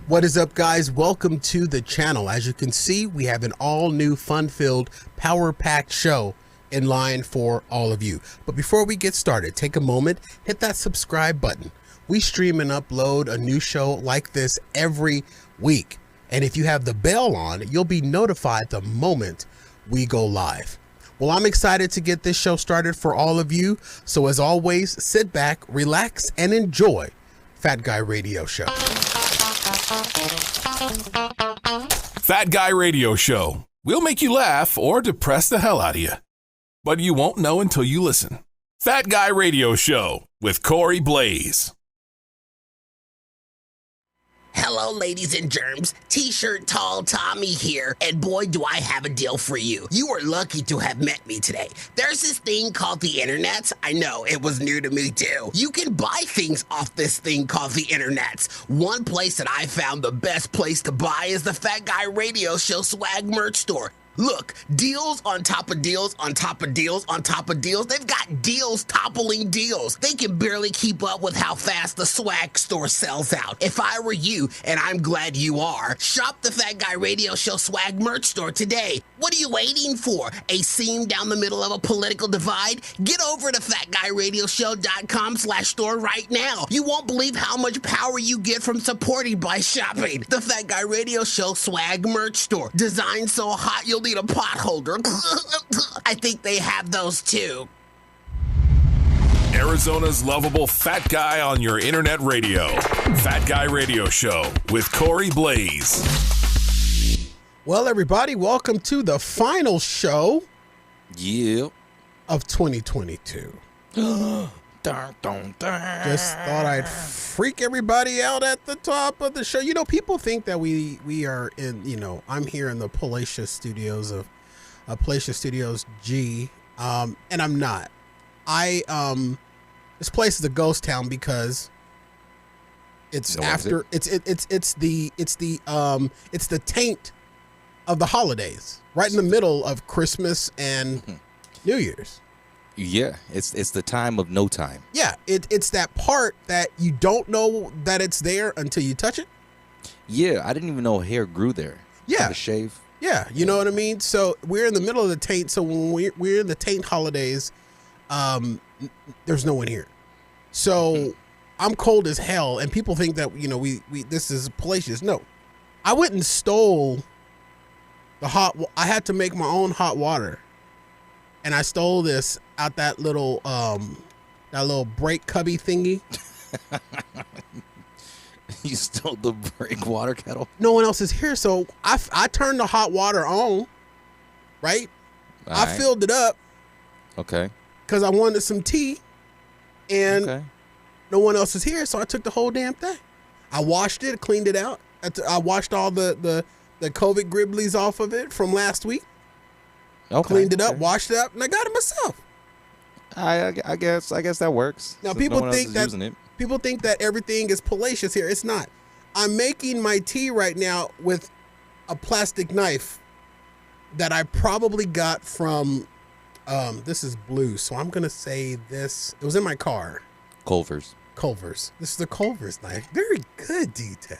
What is up, guys? Welcome to the channel. As you can see, we have an all-new fun-filled, power-packed show in line for all of you. But before we get started, take a moment, hit that subscribe button. We stream and upload a new show like this every week. And if you have the bell on, you'll be notified the moment we go live. Well, I'm excited to get this show started for all of you. So as always, sit back, relax, and enjoy Fat Guy Radio Show. Fat Guy Radio Show. We'll make you laugh or depress the hell out of you. But you won't know until you listen. Fat Guy Radio Show with Corey Blaze. Hello, ladies and germs. T-shirt tall Tommy here, and boy, do I have a deal for you. You are lucky to have met me today. There's this thing called the internet. I know, it was new to me too. You can buy things off this thing called the internet. One place that I found the best place to buy is the Fat Guy Radio Show swag merch store. Look, deals on top of deals on top of deals on top of deals. They've got deals toppling deals. They can barely keep up with how fast the swag store sells out. If I were you, and I'm glad you are, shop the Fat Guy Radio Show swag merch store today. What are you waiting for? A seam down the middle of a political divide? Get over to fatguyradioshow.com/store right now. You won't believe how much power you get from supporting by shopping. The Fat Guy Radio Show swag merch store. Designed so hot you'll need a pot holder. I think they have those too. Arizona's lovable fat guy on your internet radio. Fat Guy Radio Show with Corey Blaze. Well, everybody, welcome to the final show Yep. of 2022. Dun, dun, dun. Just thought I'd freak everybody out at the top of the show. You know, people think that we are in, I'm here in the Palatial Studios of Palatial Studios G, and I'm not. This place is a ghost town because it's after it's the taint of the holidays, right in the middle of Christmas and New Year's. Yeah, it's the time of no time. Yeah, it's that part that you don't know that it's there until you touch it. Yeah, I didn't even know hair grew there. Yeah. To shave. Yeah, you know what I mean? So we're in the middle of the taint. So when we're in the taint holidays, there's no one here. So I'm cold as hell, and people think that, we this is Palatial. No, I went and stole I had to make my own hot water. And I stole this out that little break cubby thingy. You stole the break water kettle? No one else is here, so I turned the hot water on, right? All right. I filled it up. Okay. Because I wanted some tea, and no one else is here, so I took the whole damn thing. I washed it, cleaned it out. I washed all the COVID gribblies off of it from last week. Okay. Cleaned it up, washed it up, and I got it myself. I guess that works. Now since people no one think else is that using it. people think that everything is Palatial here. It's not. I'm making my tea right now with a plastic knife that I probably got from. This is blue, so I'm gonna say this. It was in my car. Culver's. This is the Culver's knife. Very good, D-Tay.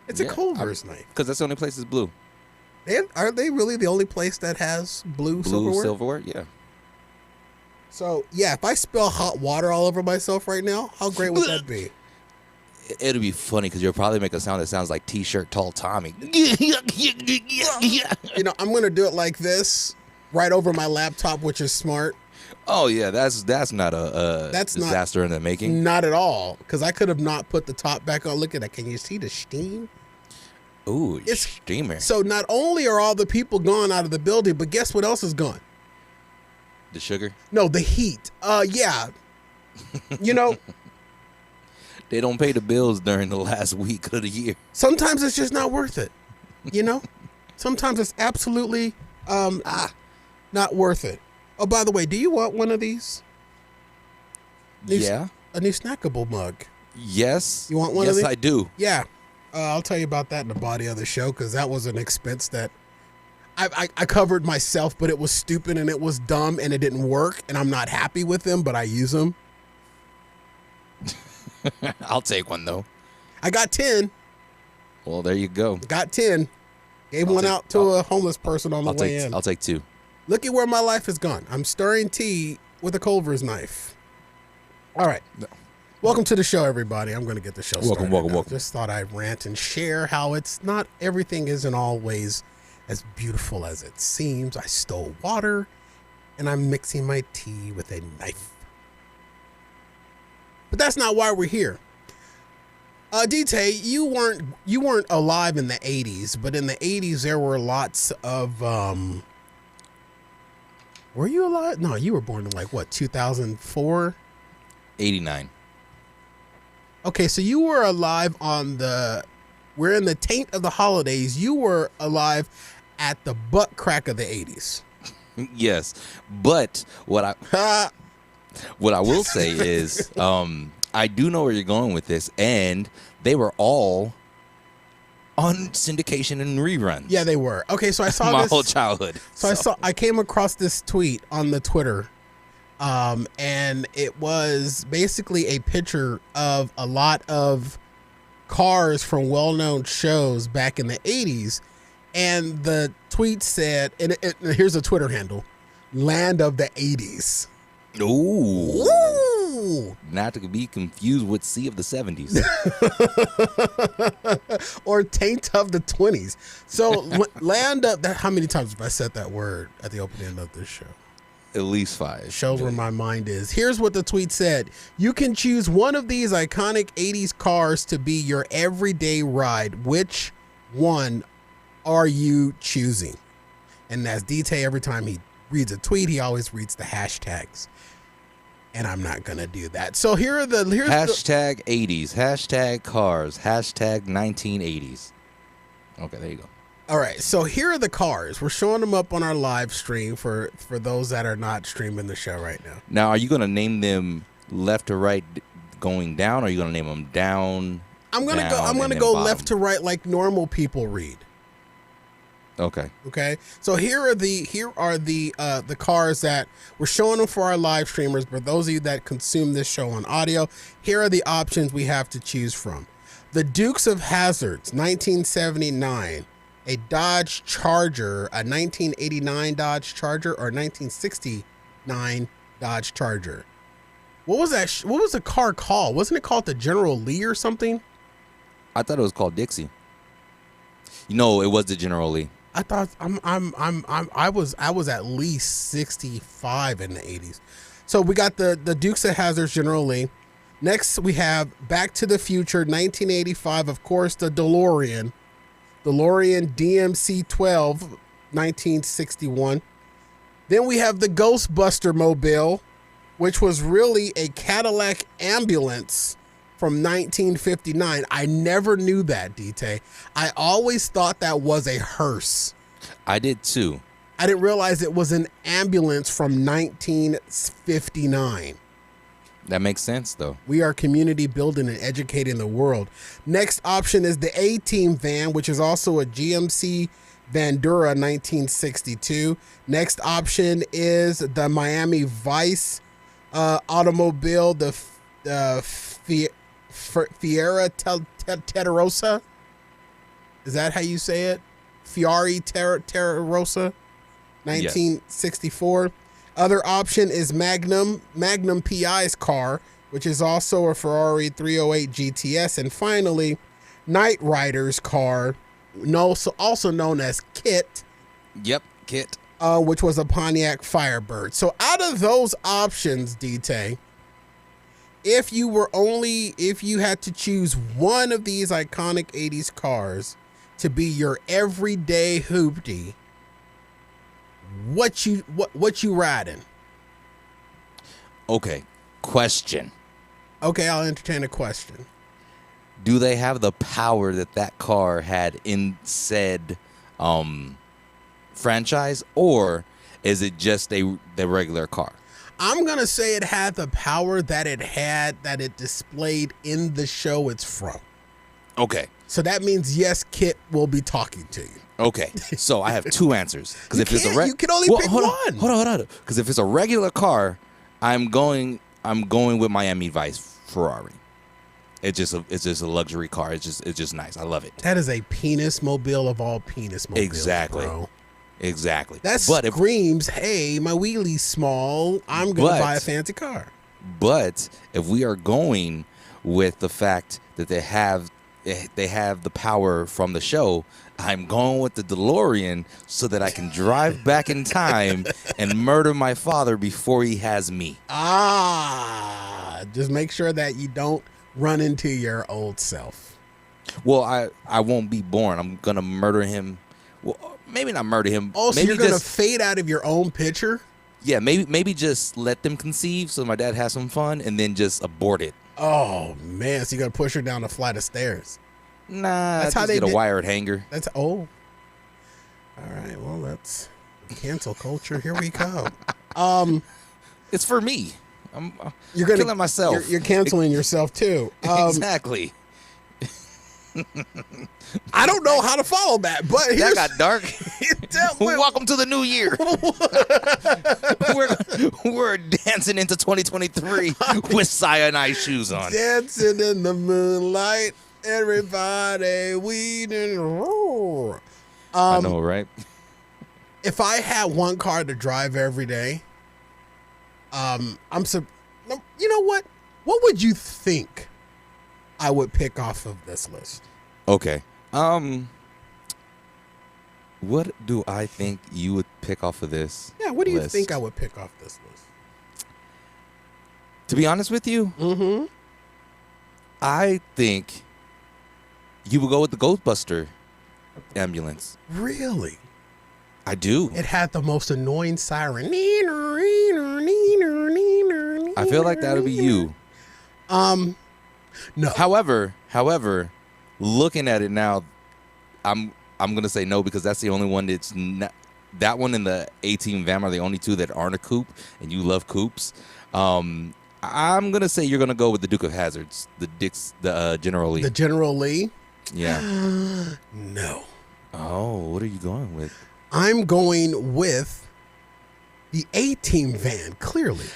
It's a Culver's knife. Because that's the only place that's blue. Are they really the only place that has blue silverware? Yeah. So, yeah, if I spill hot water all over myself right now, how great would that be? It'll be funny because you'll probably make a sound that sounds like T-shirt tall Tommy. I'm going to do it like this, right over my laptop, which is smart. Oh, yeah, that's not a disaster in the making. Not at all, because I could have not put the top back on. Look at that. Can you see the steam? Ooh, it's steamer. So not only are all the people gone out of the building, but guess what else is gone? The sugar? No, the heat. Yeah. They don't pay the bills during the last week of the year. Sometimes it's just not worth it. Sometimes it's absolutely not worth it. Oh, by the way, do you want one of these? Yeah. A new snackable mug. Yes. You want one of these? Yes, I do. Yeah. I'll tell you about that in the body of the show, because that was an expense that I covered myself, but it was stupid and it was dumb and it didn't work, and I'm not happy with them, but I use them. I'll take one, though. I got 10. Well, there you go. Got 10. Gave one out to a homeless person on the way in. I'll take 2. Look at where my life has gone. I'm stirring tea with a Culver's knife. All right. No. Welcome to the show, everybody. I'm going to get the show started. Welcome. Just thought I'd rant and share how it's not everything isn't always as beautiful as it seems. I stole water, and I'm mixing my tea with a knife. But that's not why we're here. DT, you weren't alive in the 80s, but in the 80s there were lots of were you alive? No, you were born in like what, 2004? 89. Okay, so you were alive we're in the taint of the holidays. You were alive at the butt crack of the 80s. Yes. But what I will say is I do know where you're going with this, and they were all on syndication and reruns. Yeah, they were. Okay, so I saw my whole childhood. So I came across this tweet on the Twitter, and it was basically a picture of a lot of cars from well-known shows back in the 80s, and the tweet said, and here's a Twitter handle, Land of the 80s. Ooh. Not to be confused with Sea of the 70s. Or Taint of the 20s. So land of that. How many times have I said that word at the opening of this show? At least 5. Shows where my mind is. Here's what the tweet said. You can choose one of these iconic 80s cars to be your everyday ride. Which one are you choosing? And that's DT. Every time he reads a tweet, he always reads the hashtags. And I'm not going to do that. So here's hashtag 80s, hashtag cars, hashtag 1980s. Okay, there you go. All right, so here are the cars. We're showing them up on our live stream for those that are not streaming the show right now. Now, are you going to name them left to right going down, or are you going to name them down? I'm going to go left to right like normal people read. Okay. So here are the cars that we're showing them for our live streamers, but those of you that consume this show on audio, here are the options we have to choose from. The Dukes of Hazzards, 1979, a Dodge Charger, a 1989 Dodge Charger, or 1969 Dodge Charger. What was that? What was the car called? Wasn't it called the General Lee or something? I thought it was called Dixie. No, it was the General Lee. I thought I was at least 65 in the 80s. So we got the Dukes of Hazzard General Lee. Next we have Back to the Future 1985, of course, the DeLorean DMC-12 1961. Then we have the Ghostbuster Mobile, which was really a Cadillac ambulance from 1959. I never knew that, DT. I always thought that was a hearse. I did too. I didn't realize it was an ambulance from 1959. That makes sense, though. We are community building and educating the world. Next option is the A-Team van, which is also a GMC Vandura 1962. Next option is the Miami Vice automobile, the Fiera Terrosa. Is that how you say it? Fieri Terrosa, 1964. Yes. Other option is Magnum PI's car, which is also a Ferrari 308 GTS. And finally, Knight Rider's car, also known as Kit. Yep, Kit. Which was a Pontiac Firebird. So out of those options, DT, if you had to choose one of these iconic 80s cars to be your everyday hoopty, what you riding? Okay, question. Okay, I'll entertain a question. Do they have the power that car had in said franchise, or is it just the regular car? I'm going to say it had the power that it displayed in the show it's from. Okay. So that means yes, Kit will be talking to you. Okay. So I have 2 answers. Because if you can only pick one. Hold on. Because if it's a regular car, I'm going with Miami Vice Ferrari. it's just a luxury car. It's just nice. I love it. That is a penis mobile of all penis mobiles, Exactly. bro. Exactly. That screams, hey, my wheelie's small. I'm going to buy a fancy car. But if we are going with the fact that they have the power from the show, I'm going with the DeLorean so that I can drive back in time and murder my father before he has me. Just make sure that you don't run into your old self. Well, I won't be born. I'm going to murder him. Well, maybe not murder him. Oh, so maybe you're going to fade out of your own picture? Yeah, maybe just let them conceive so my dad has some fun and then just abort it. Oh, man. So you're going to push her down a flight of stairs? Nah, that's how they get a wired hanger. All right, well, that's cancel culture. Here we go. It's for me. You're killing myself. You're canceling yourself too. Exactly. I don't know how to follow that, but that got dark. Welcome to the new year. we're dancing into 2023 with cyanide shoes on. Dancing in the moonlight, everybody, we didn't. I know, right? If I had one car to drive every day, you know what? What would you think I would pick off of this list? Okay. What do I think you would pick off of this? Yeah, what do you list? think I would pick off this list? To be honest with you, I think you would go with the Ghostbuster ambulance. Really? I do. It had the most annoying siren. I feel like that would be you. No. However, looking at it now, I'm gonna say no because that's the only one that's not. That one and the 18 Vam are the only two that aren't a coupe, and you love coupes. I'm gonna say you're gonna go with the Duke of Hazzards, the General Lee. The General Lee? Yeah. No. Oh, what are you going with? I'm going with the 18 van, clearly.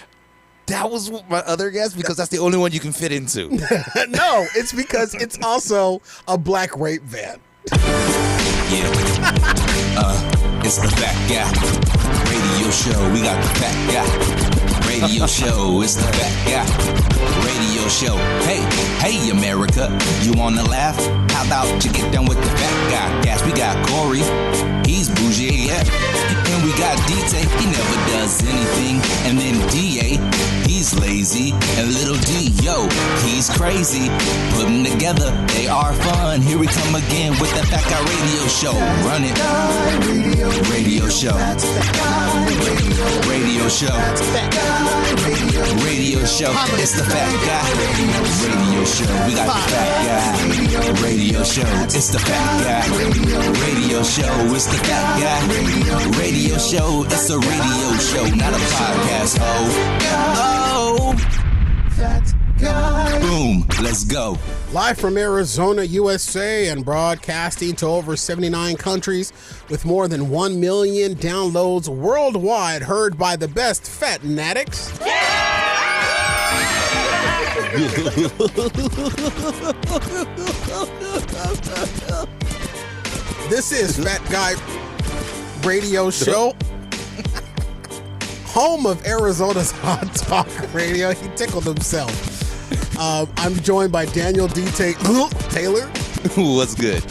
That was my other guess because that's the only one you can fit into. No, it's because it's also a black rape van. Yeah. It's the Fat Guy Radio Show. We got the Fat Guy Radio Show. It's the Fat Guy Radio Show. Hey, America, you wanna laugh? How about you get done with the Fat Guy? Gas, we got Corey. He's bougie, yeah. And we got D-Tay, he never does anything. And then D-A, he's lazy. And little D, yo, he's crazy. Put them together, they are fun. Here we come again with the Fat Guy Radio Show. Run it. Radio Show. Radio Show. Radio Show. It's the Fat Guy Radio Show. We got the Fat Guy Radio Show. It's the Fat Guy Radio Show. It's the Fat Guy Radio Show. It's a radio show, not a podcast. Oh, Fat Guy. Boom. Let's go. Live from Arizona, USA, and broadcasting to over 79 countries with more than 1 million downloads worldwide, heard by the best fat addicts. This is Fat Guy Radio Show, home of Arizona's Hot Talk Radio. He tickled himself. I'm joined by Daniel D. Taylor. What's good?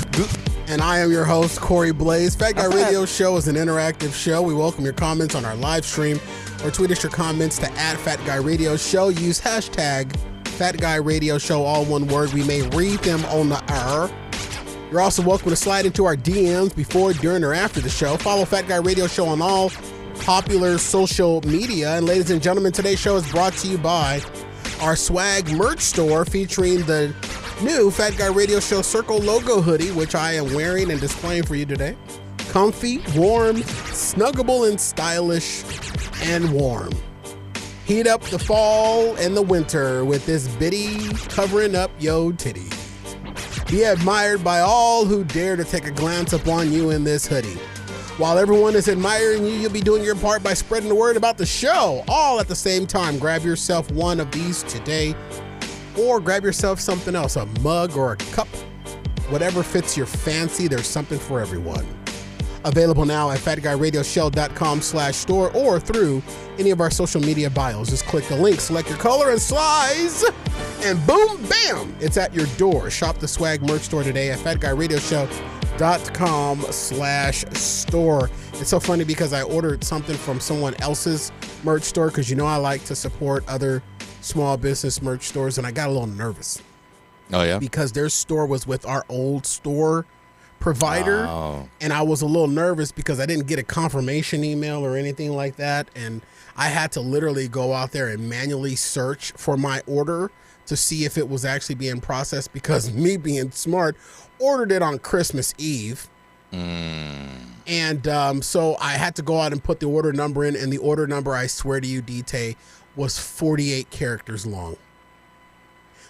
And I am your host, Corey Blaze. Fat Guy Radio Show is an interactive show. We welcome your comments on our live stream or tweet us your comments to @FatGuyRadioShow. Use hashtag FatGuyRadioShow, all one word. We may read them on the air. You're also welcome to slide into our DMs before, during, or after the show. Follow Fat Guy Radio Show on all popular social media. And ladies and gentlemen, today's show is brought to you by our swag merch store featuring the new Fat Guy Radio Show Circle logo hoodie, which I am wearing and displaying for you today. Comfy, warm, snuggable, and stylish, and warm. Heat up the fall and the winter with this bitty covering up yo titty. Be admired by all who dare to take a glance upon you in this hoodie. While everyone is admiring you, you'll be doing your part by spreading the word about the show, all at the same time. Grab yourself one of these today. or grab yourself something else, a mug or a cup, whatever fits your fancy. There's something for everyone. Available now at FatGuyRadioShow.com/store or through any of our social media bios. Just click the link, select your color and size, and boom, bam, it's at your door. Shop the swag merch store today at FatGuyRadioShow.com/store. It's so funny because I ordered something from someone else's merch store because I like to support other small business merch stores, and I got a little nervous. Oh, yeah? Because their store was with our old store provider, and I was a little nervous because I didn't get a confirmation email or anything like that, and I had to literally go out there and manually search for my order to see if it was actually being processed, because me being smart ordered it on Christmas Eve. And so I had to go out and put the order number in, and the order number, I swear to you, DT, was 48 characters long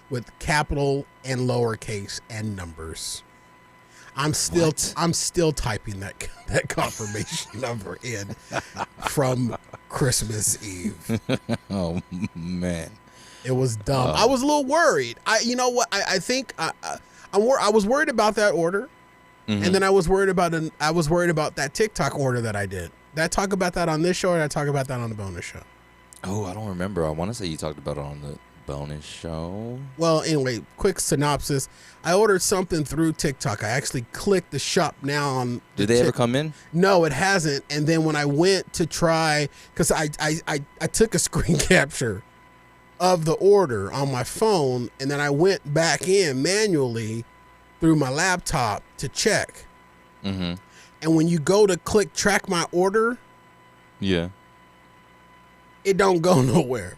with capital and lowercase and numbers. I'm still typing that confirmation number in from Christmas Eve. Oh man, it was dumb. I was a little worried. I think I was worried about that order, and then I was worried about that TikTok order that I did. Did I talk about that on this show, or did I talk about that on the bonus show? Oh, I don't remember. I want to say you talked about it on the bonus show. Well, anyway, quick synopsis. I ordered something through TikTok. I actually clicked the shop now on. Did they ever come in? No, it hasn't. And then when I went to try, because I took a screen capture of the order on my phone, and then I went back in manually through my laptop to check. And when you go to click track my order, yeah, it don't go nowhere.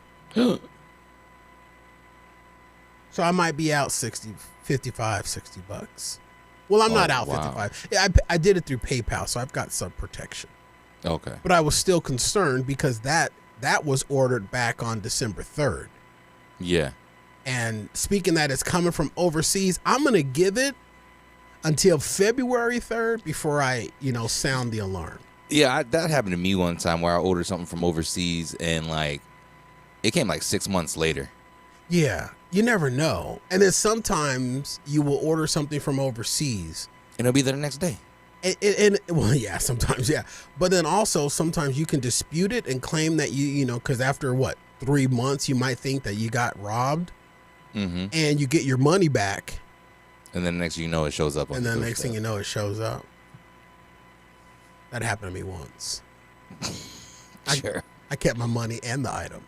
So I might be out 55, 60 bucks. Well, I'm not out 55. I did it through PayPal, so I've got some protection. Okay. But I was still concerned because that was ordered back on December 3rd. Yeah. And speaking that it's coming from overseas, I'm going to give it until February 3rd before I, sound the alarm. Yeah, that happened to me one time where I ordered something from overseas and it came 6 months later. Yeah, you never know. And then sometimes you will order something from overseas and it'll be there the next day. And well, yeah, sometimes, yeah. But then also sometimes you can dispute it and claim that because after 3 months, you might think that you got robbed, and you get your money back. And then the next thing you know, it shows up. And then the next thing you know, it shows up. That happened to me once. Sure. I kept my money and the item.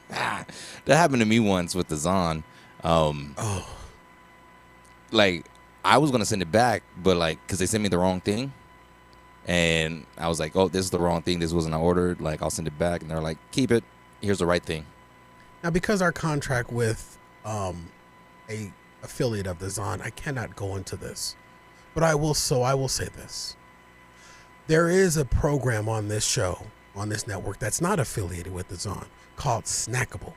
That happened to me once with the Zon. I was gonna send it back, but because they sent me the wrong thing, and I was like, "Oh, this is the wrong thing. This wasn't ordered. I'll send it back." And they're like, "Keep it. Here's the right thing." Now, because our contract with a affiliate of the Zon, I cannot go into this, but I will say this: there is a program on this show, on this network, that's not affiliated with the Zon, called Snackable,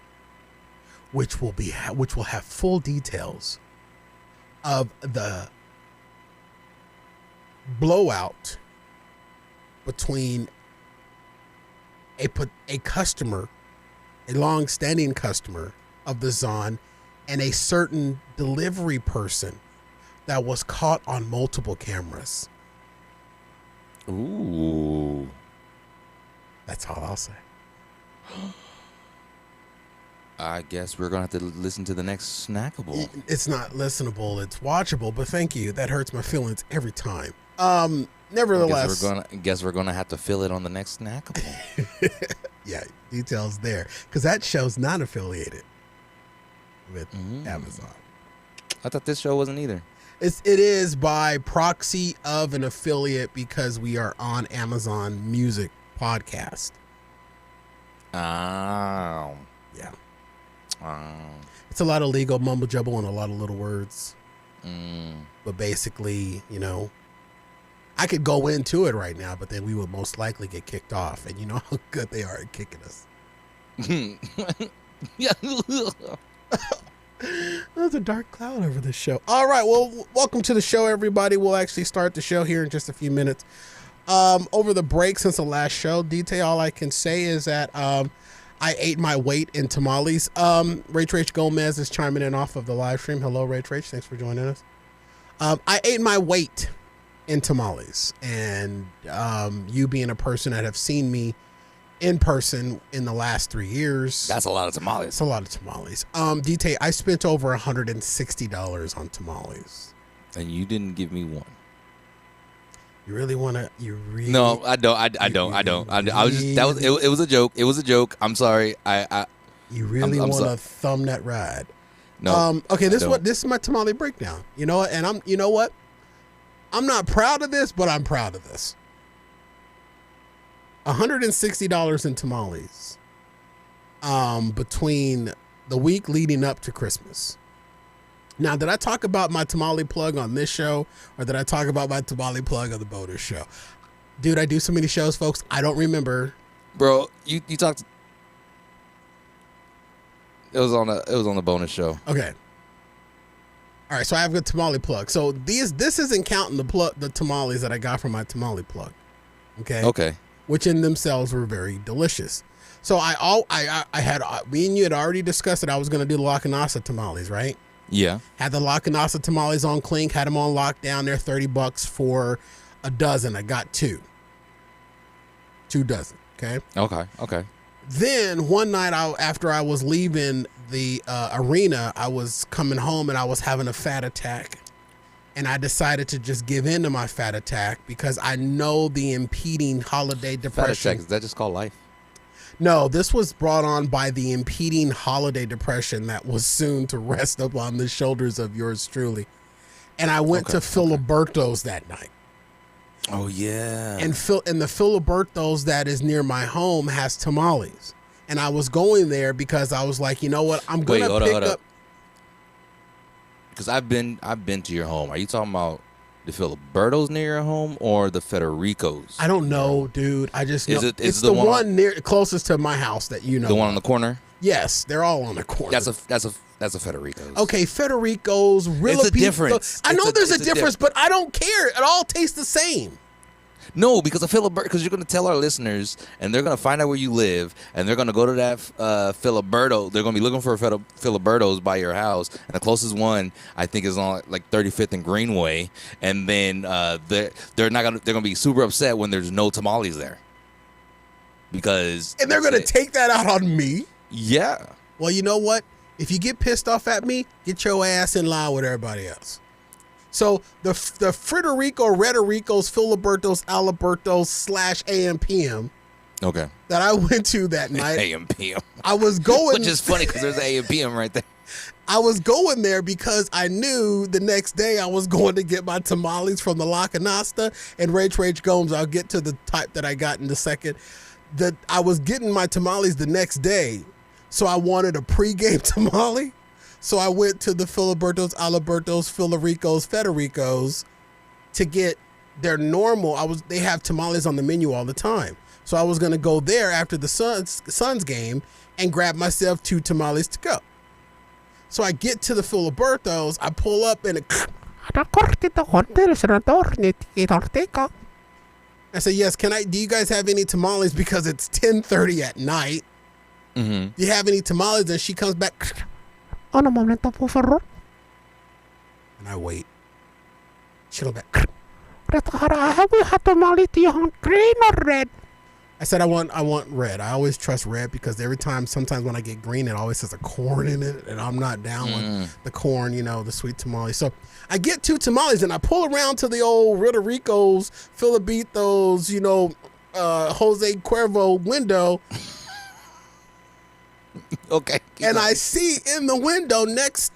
which will have full details of the blowout between a customer, a long-standing customer of the Zon, and a certain delivery person that was caught on multiple cameras. Ooh. That's all I'll say. I guess we're going to have to listen to the next Snackable. It's not listenable, it's watchable, but thank you. That hurts my feelings every time. Nevertheless. I guess we're going to have to fill it on the next Snackable. Yeah, details there. Because that show's not affiliated with Amazon. I thought this show wasn't either. It is by proxy of an affiliate because we are on Amazon Music Podcast. Oh. Yeah. It's a lot of legal mumble jumble and a lot of little words. But basically, I could go into it right now, but then we would most likely get kicked off. And you know how good they are at kicking us. There's a dark cloud over this show. All right, well, welcome to the show, everybody. We'll actually start the show here in just a few minutes. Over the break since the last show, detail, all I can say is that I I ate my weight in tamales. Rach Gomez is chiming in off of the live stream. Hello, Rach. Thanks for joining us. I ate my weight in tamales, and you being a person that have seen me in person in the last 3 years. That's a lot of tamales. It's a lot of tamales. DT, I spent over $160 on tamales. And you didn't give me one. You really want to? You really? No, I don't. I don't. I was just it was a joke. It was a joke. I'm sorry. You really want to thumb that ride? No. Okay. This is my tamale breakdown. You know what? And you know what? I'm not proud of this, but I'm proud of this. $160 in tamales. Between the week leading up to Christmas. Now, did I talk about my tamale plug on this show, or did I talk about my tamale plug on the Boner Show? Dude, I do so many shows, folks. I don't remember. Bro, you talked. It was on the Bonus Show. Okay. All right, so I have a tamale plug. So this isn't counting the tamales that I got from my tamale plug. Okay. Okay. Which in themselves were very delicious. So I had me and you had already discussed that I was going to do the La Canasta tamales, right? Yeah. Had the La Canasta tamales on Clink, had them on lockdown. They're $30 for a dozen. I got 2 dozen. Okay. Okay. Then one night after I was leaving the arena, I was coming home and I was having a fat attack. And I decided to just give in to my fat attack because I know the impeding holiday depression. Fat attack, is that just called life? No, this was brought on by the impeding holiday depression that was soon to rest upon the shoulders of yours truly. And I went to Filiberto's that night. Oh, yeah. And the Filiberto's that is near my home has tamales. And I was going there because I was like, you know what? I'm going to pick up. Because I've been to your home. Are you talking about the Filiberto's near your home or the Federico's? I don't know, dude. I just know. It's the one near closest to my house that you know. The one on the corner? Yes, they're all on the corner. That's a Federico's. Okay, Federico's. It's a difference. I know there's a difference, but I don't care. It all tastes the same. No, because you're going to tell our listeners, and they're going to find out where you live, and they're going to go to that Filiberto. They're going to be looking for a Filiberto's by your house, and the closest one I think is on like 35th and Greenway. And then they're going to be super upset when there's no tamales there, because and they're going to take that out on me. Yeah. Well, you know what? If you get pissed off at me, get your ass in line with everybody else. So the Rederico's, Filiberto's, Aliberto's / AMPM. Okay. That I went to that night. AMPM. I was going. Which is funny because there's AMPM right there. I was going there because I knew the next day I was going to get my tamales from the La Canasta and Rach Gomes. I'll get to the type that I got in a second. That I was getting my tamales the next day. So I wanted a pregame tamale. So I went to the Filiberto's, Aliberto's, Federico's to get their normal. They have tamales on the menu all the time. So I was going to go there after the Suns game and grab myself 2 tamales to go. So I get to the Filiberto's, I pull up and I say, yes, do you guys have any tamales? Because it's 10:30 at night. Mm-hmm. Do you have any tamales? And she comes back. Un momento, por favor. And I wait. She goes back. Have we had tamales? Do you want green or red? I said I want red. I always trust red because sometimes when I get green, it always has a corn in it, and I'm not down with the corn, the sweet tamale. So I get 2 tamales, and I pull around to the old Rederico's, Filiberto's, Jose Cuervo window. Okay. And I see in the window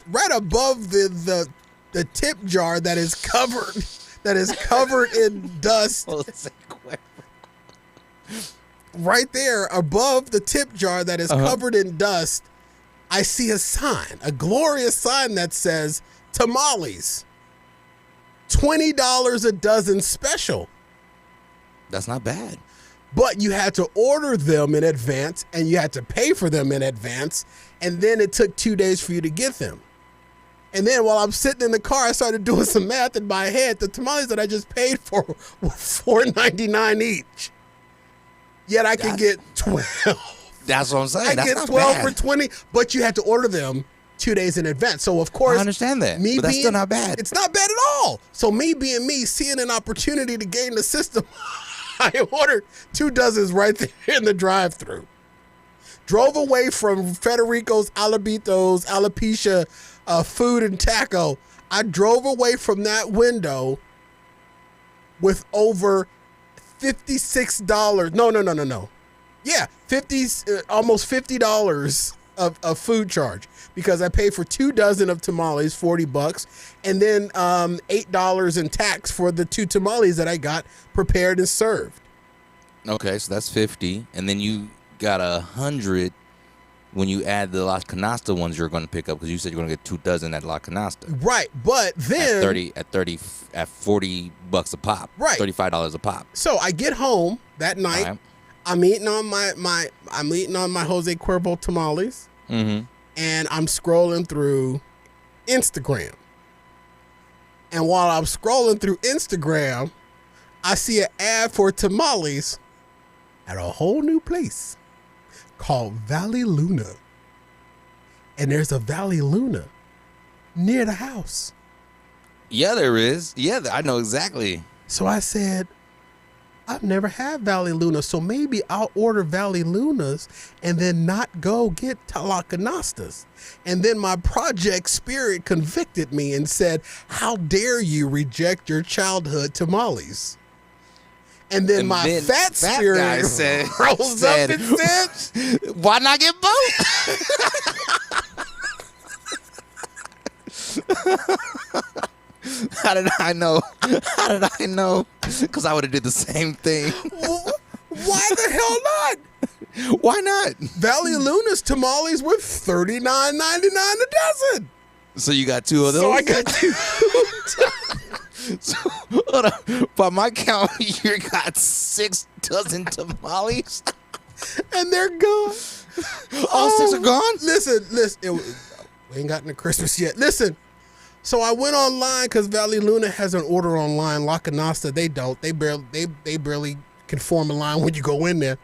right above the tip jar that is covered in dust. Right there above the tip jar that is covered in dust, I see a glorious sign that says tamales, $20 a dozen special. That's not bad. But you had to order them in advance and you had to pay for them in advance. And then it took 2 days for you to get them. And then while I'm sitting in the car, I started doing some math in my head. The tamales that I just paid for were $4.99 each. Yet I could get 12. That's what I'm saying. I That's get not 12 bad. for 20, but you had to order them 2 days in advance. So of course, I understand that, but that's still not bad. It's not bad at all. So me being me, seeing an opportunity to game the system, I ordered 2 dozens right there in the drive-thru. Drove away from Federico's, Alabitos, Alopecia, Food and Taco. I drove away from that window with over $56. No. Yeah, almost $50 of food charge because I paid for 2 dozen of tamales, $40, and then $8 in tax for the 2 tamales that I got prepared and served. Okay, so that's 50, and then you got 100 when you add the La Canasta ones you're going to pick up because you said you're going to get 2 dozen at La Canasta. Right, but then at $40 a pop. Right, $35 a pop. So I get home that night. Right. I'm eating on my Jose Cuervo tamales, Mm-hmm. and I'm scrolling through Instagram. And while I'm scrolling through Instagram, I see an ad for tamales at a whole new place called Valley Luna. And there's a Valley Luna near the house. Yeah, there is. Yeah, I know exactly. So I said, I've never had Valley Luna, so maybe I'll order Valley Lunas and then not go get La Canastas. And then my project spirit convicted me and said, how dare you reject your childhood tamales? And then my fat spirit guy said, rose up and said, why not get both? How did I know? Because I would have did the same thing. Why the hell not? Why not? Valley Luna's tamales were $39.99 a dozen. So you got 2 of those? So I got 2. So, hold on. By my count, you got 6 dozen tamales. And they're gone. All 6 are gone? Listen. We ain't gotten to Christmas yet. Listen. So I went online because Valley Luna has an order online. La Canasta, they don't. They barely can form a line when you go in there.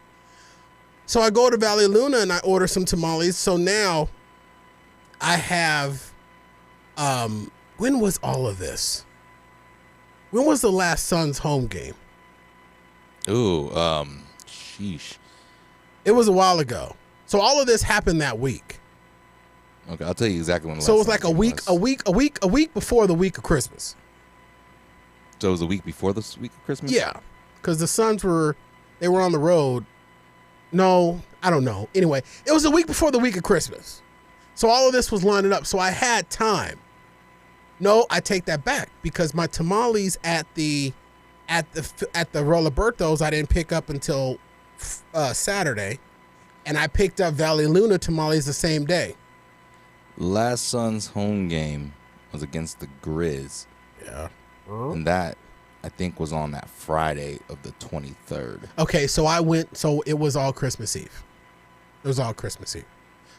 So I go to Valley Luna and I order some tamales. So now I have, when was all of this? When was the last Suns home game? Ooh, sheesh. It was a while ago. So all of this happened that week. Okay, I'll tell you exactly when. So it was like a week before the week of Christmas. So it was a week before the week of Christmas? Yeah, because the Suns were on the road. No, I don't know. Anyway, it was a week before the week of Christmas. So all of this was lining up. So I had time. No, I take that back because my tamales at the Roberto's I didn't pick up until Saturday, and I picked up Valley Luna tamales the same day. Last Sun's home game was against the Grizz. Yeah. And that, I think, was on that Friday of the 23rd. Okay, so it was all Christmas Eve. It was all Christmas Eve.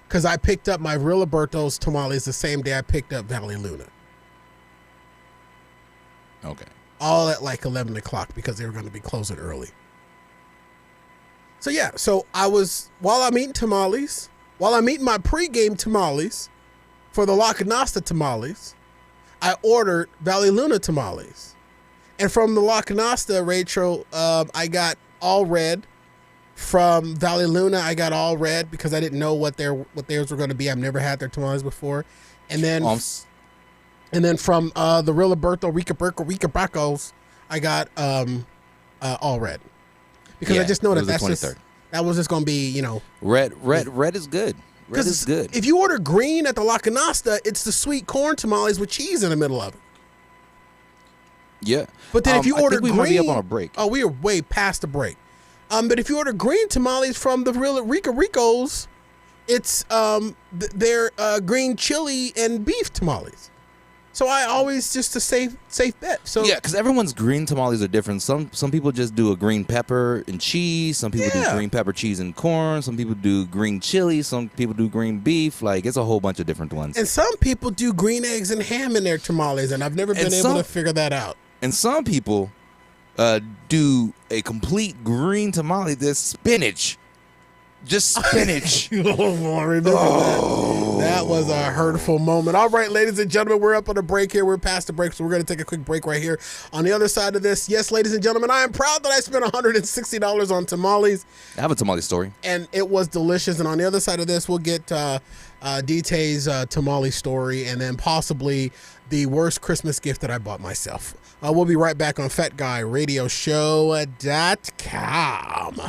Because I picked up my Real Roberto's tamales the same day I picked up Valley Luna. Okay. All at like 11 o'clock because they were going to be closing early. So yeah, while I'm eating my pregame tamales for the La Canasta tamales, I ordered Valley Luna tamales. And from the La Canasta, Rachel, I got all red. From Valley Luna, I got all red because I didn't know what theirs were going to be. I've never had their tamales before. And then from the Real Alberto Rica Bracos, I got all red. Because I just know that that was just going to be, Red is good. Red is good. If you order green at the La Canasta, it's the sweet corn tamales with cheese in the middle of it. Yeah. But then if you order we green, might be up on a break. Oh, we are way past the break. But if you order green tamales from the Real Rica Ricos, it's they're green chili and beef tamales. So I always just a safe bet. So yeah, because everyone's green tamales are different. Some people just do a green pepper and cheese. Some people do green pepper, cheese, and corn. Some people do green chili. Some people do green beef. Like, it's a whole bunch of different ones. And some people do green eggs and ham in their tamales, and I've never been able to figure that out. And some people do a complete green tamale. There's spinach, Just spinach. Remember that was a hurtful moment. All right, ladies and gentlemen, we're up on a break here. We're past the break, so we're going to take a quick break right here. On the other side of this, yes, ladies and gentlemen, I am proud that I spent $160 on tamales. I have a tamale story. And it was delicious. And on the other side of this, we'll get DT's tamale story and then possibly the worst Christmas gift that I bought myself. We'll be right back on FatGuyRadioShow.com.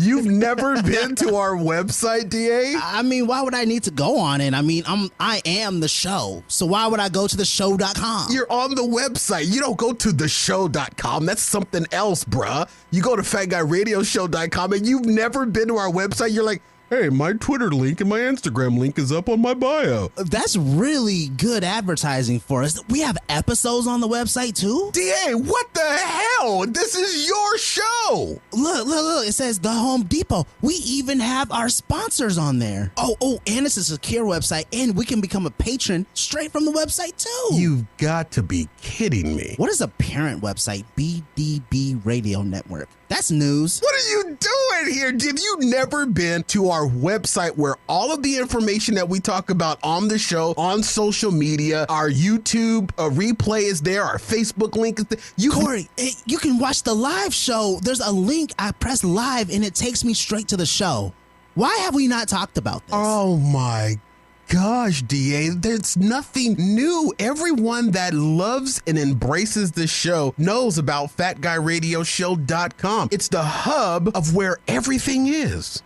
You've never been to our website, DA? I mean, why would I need to go on it? I mean, I am the show. So why would I go to the show.com? You're on the website. You don't go to the show.com. That's something else, bruh. You go to FatGuyRadioShow.com and you've never been to our website. You're like, hey, my Twitter link and my Instagram link is up on my bio. That's really good advertising for us. We have episodes on the website too? DA, what the hell? This is your show. Look. It says the Home Depot. We even have our sponsors on there. Oh, and it's a secure website, and we can become a patron straight from the website too. You've got to be kidding me. What is a parent website? BDB Radio Network. That's news. What are you doing here? Have you never been to our website where all of the information that we talk about on the show, on social media, our YouTube replay is there, our Facebook link is there? Corey, you can watch the live show. There's a link. I press live and it takes me straight to the show. Why have we not talked about this? Oh my gosh, DA, there's nothing new. Everyone that loves and embraces this show knows about FatGuyRadioShow.com. It's the hub of where everything is.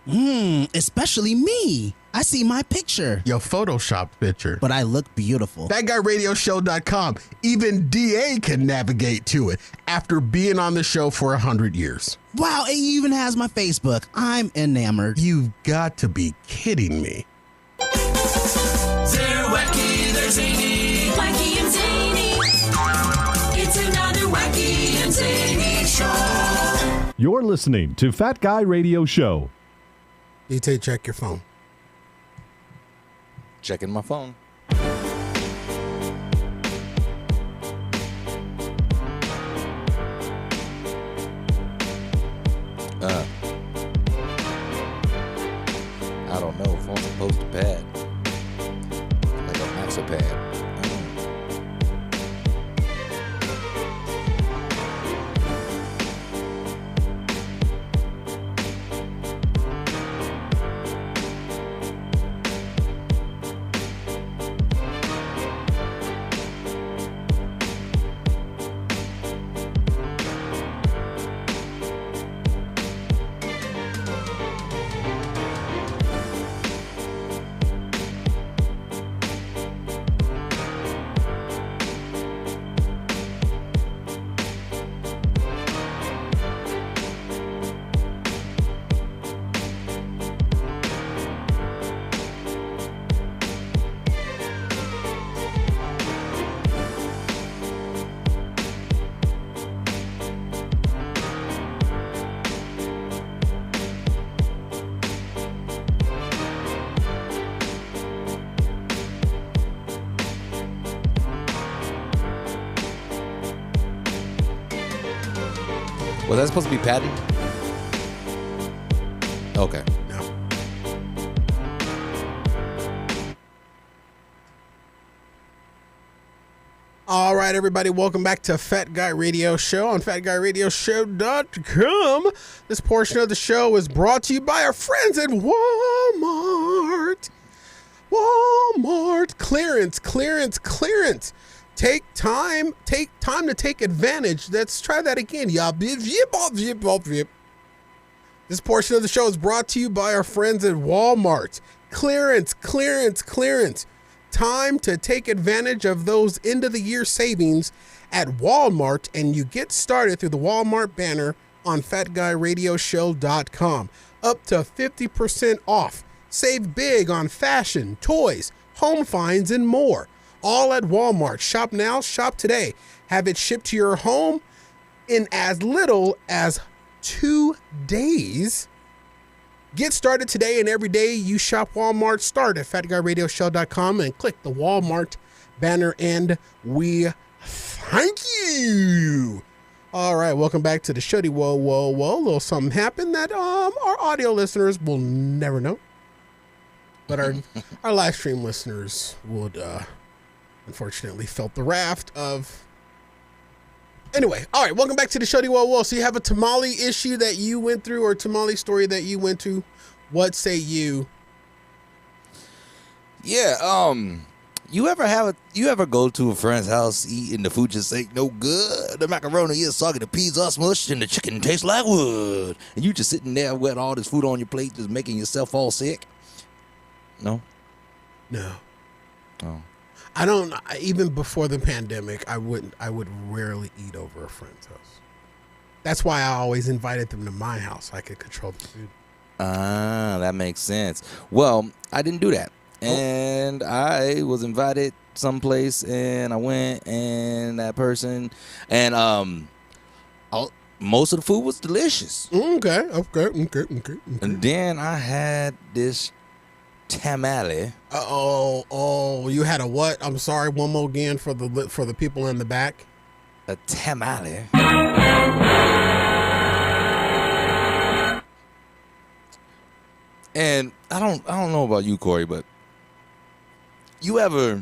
Especially me. I see my picture. Your photoshopped picture. But I look beautiful. FatGuyRadioShow.com. Even DA can navigate to it after being on the show for 100 years. Wow, it even has my Facebook. I'm enamored. You've got to be kidding me. They're wacky, they're zany. Wacky and zany. It's another wacky and zany show. You're listening to Fat Guy Radio Show. DT, check your phone. Checking my phone. I don't know. Phone's supposed to pad. Like a Maxopad. Was that supposed to be patent? Okay. No. All right, everybody, welcome back to Fat Guy Radio Show on FatGuyRadioShow.com. This portion of the show is brought to you by our friends at Walmart. Walmart. Clearance. Take time to take advantage. Let's try that again, y'all. This portion of the show is brought to you by our friends at Walmart. Clearance. Time to take advantage of those end of the year savings at Walmart, and you get started through the Walmart banner on FatGuyRadioShow.com. Up to 50% off. Save big on fashion, toys, home finds, and more. All at Walmart. Shop now, shop today. Have it shipped to your home in as little as 2 days. Get started today, and every day you shop Walmart, start at FatGuyRadioShow.com and click the Walmart banner, and we thank you. All right, welcome back to the Shuddy Whoa, Whoa, Whoa. A little something happened that our audio listeners will never know. But our live stream listeners would, unfortunately, felt the raft of... Anyway, all right, welcome back to the Shuddy Whoa, Whoa. So you have a tamale issue that you went through or tamale story that you went to. What say you? Yeah, you ever go to a friend's house, eat, and the food just ain't no good? The macaroni is soggy, the peas are smushed, and the chicken tastes like wood. And you just sitting there with all this food on your plate, just making yourself all sick? No? No. Oh. I don't, even before the pandemic, I would rarely eat over a friend's house. That's why I always invited them to my house so I could control the food. Ah, that makes sense. Well, I didn't do that. And I was invited someplace, and I went, and that person, and most of the food was delicious. Okay. And then I had this tamale. Oh, you had a what? I'm sorry, one more again for the people in the back. A tamale. And I don't know about you, Corey, but you ever,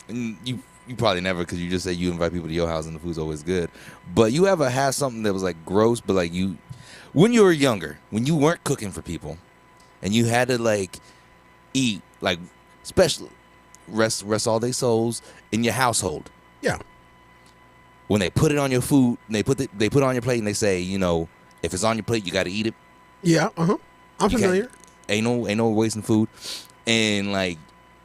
and you probably never, because you just say you invite people to your house and the food's always good, but you ever had something that was like gross, but like when you were younger, when you weren't cooking for people and you had to like eat, like special rest all their souls in your household. Yeah. When they put it on your food, and they put it on your plate, and they say, if it's on your plate, you got to eat it. Yeah. I'm familiar. Ain't no wasting food, and like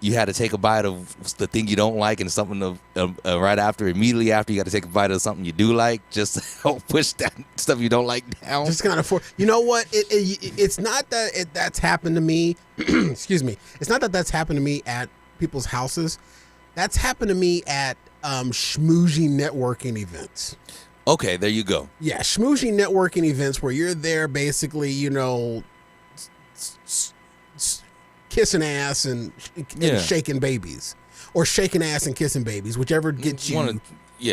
you had to take a bite of the thing you don't like, and something immediately after you got to take a bite of something you do like, just to help push that stuff you don't like down. Just kind of you know what? It's not that that's happened to me. Excuse me. It's not that that's happened to me at people's houses. That's happened to me at schmoozing networking events. Okay, there you go. Yeah, schmoozing networking events where you're there basically, kissing ass and shaking babies, or shaking ass and kissing babies, whichever gets you.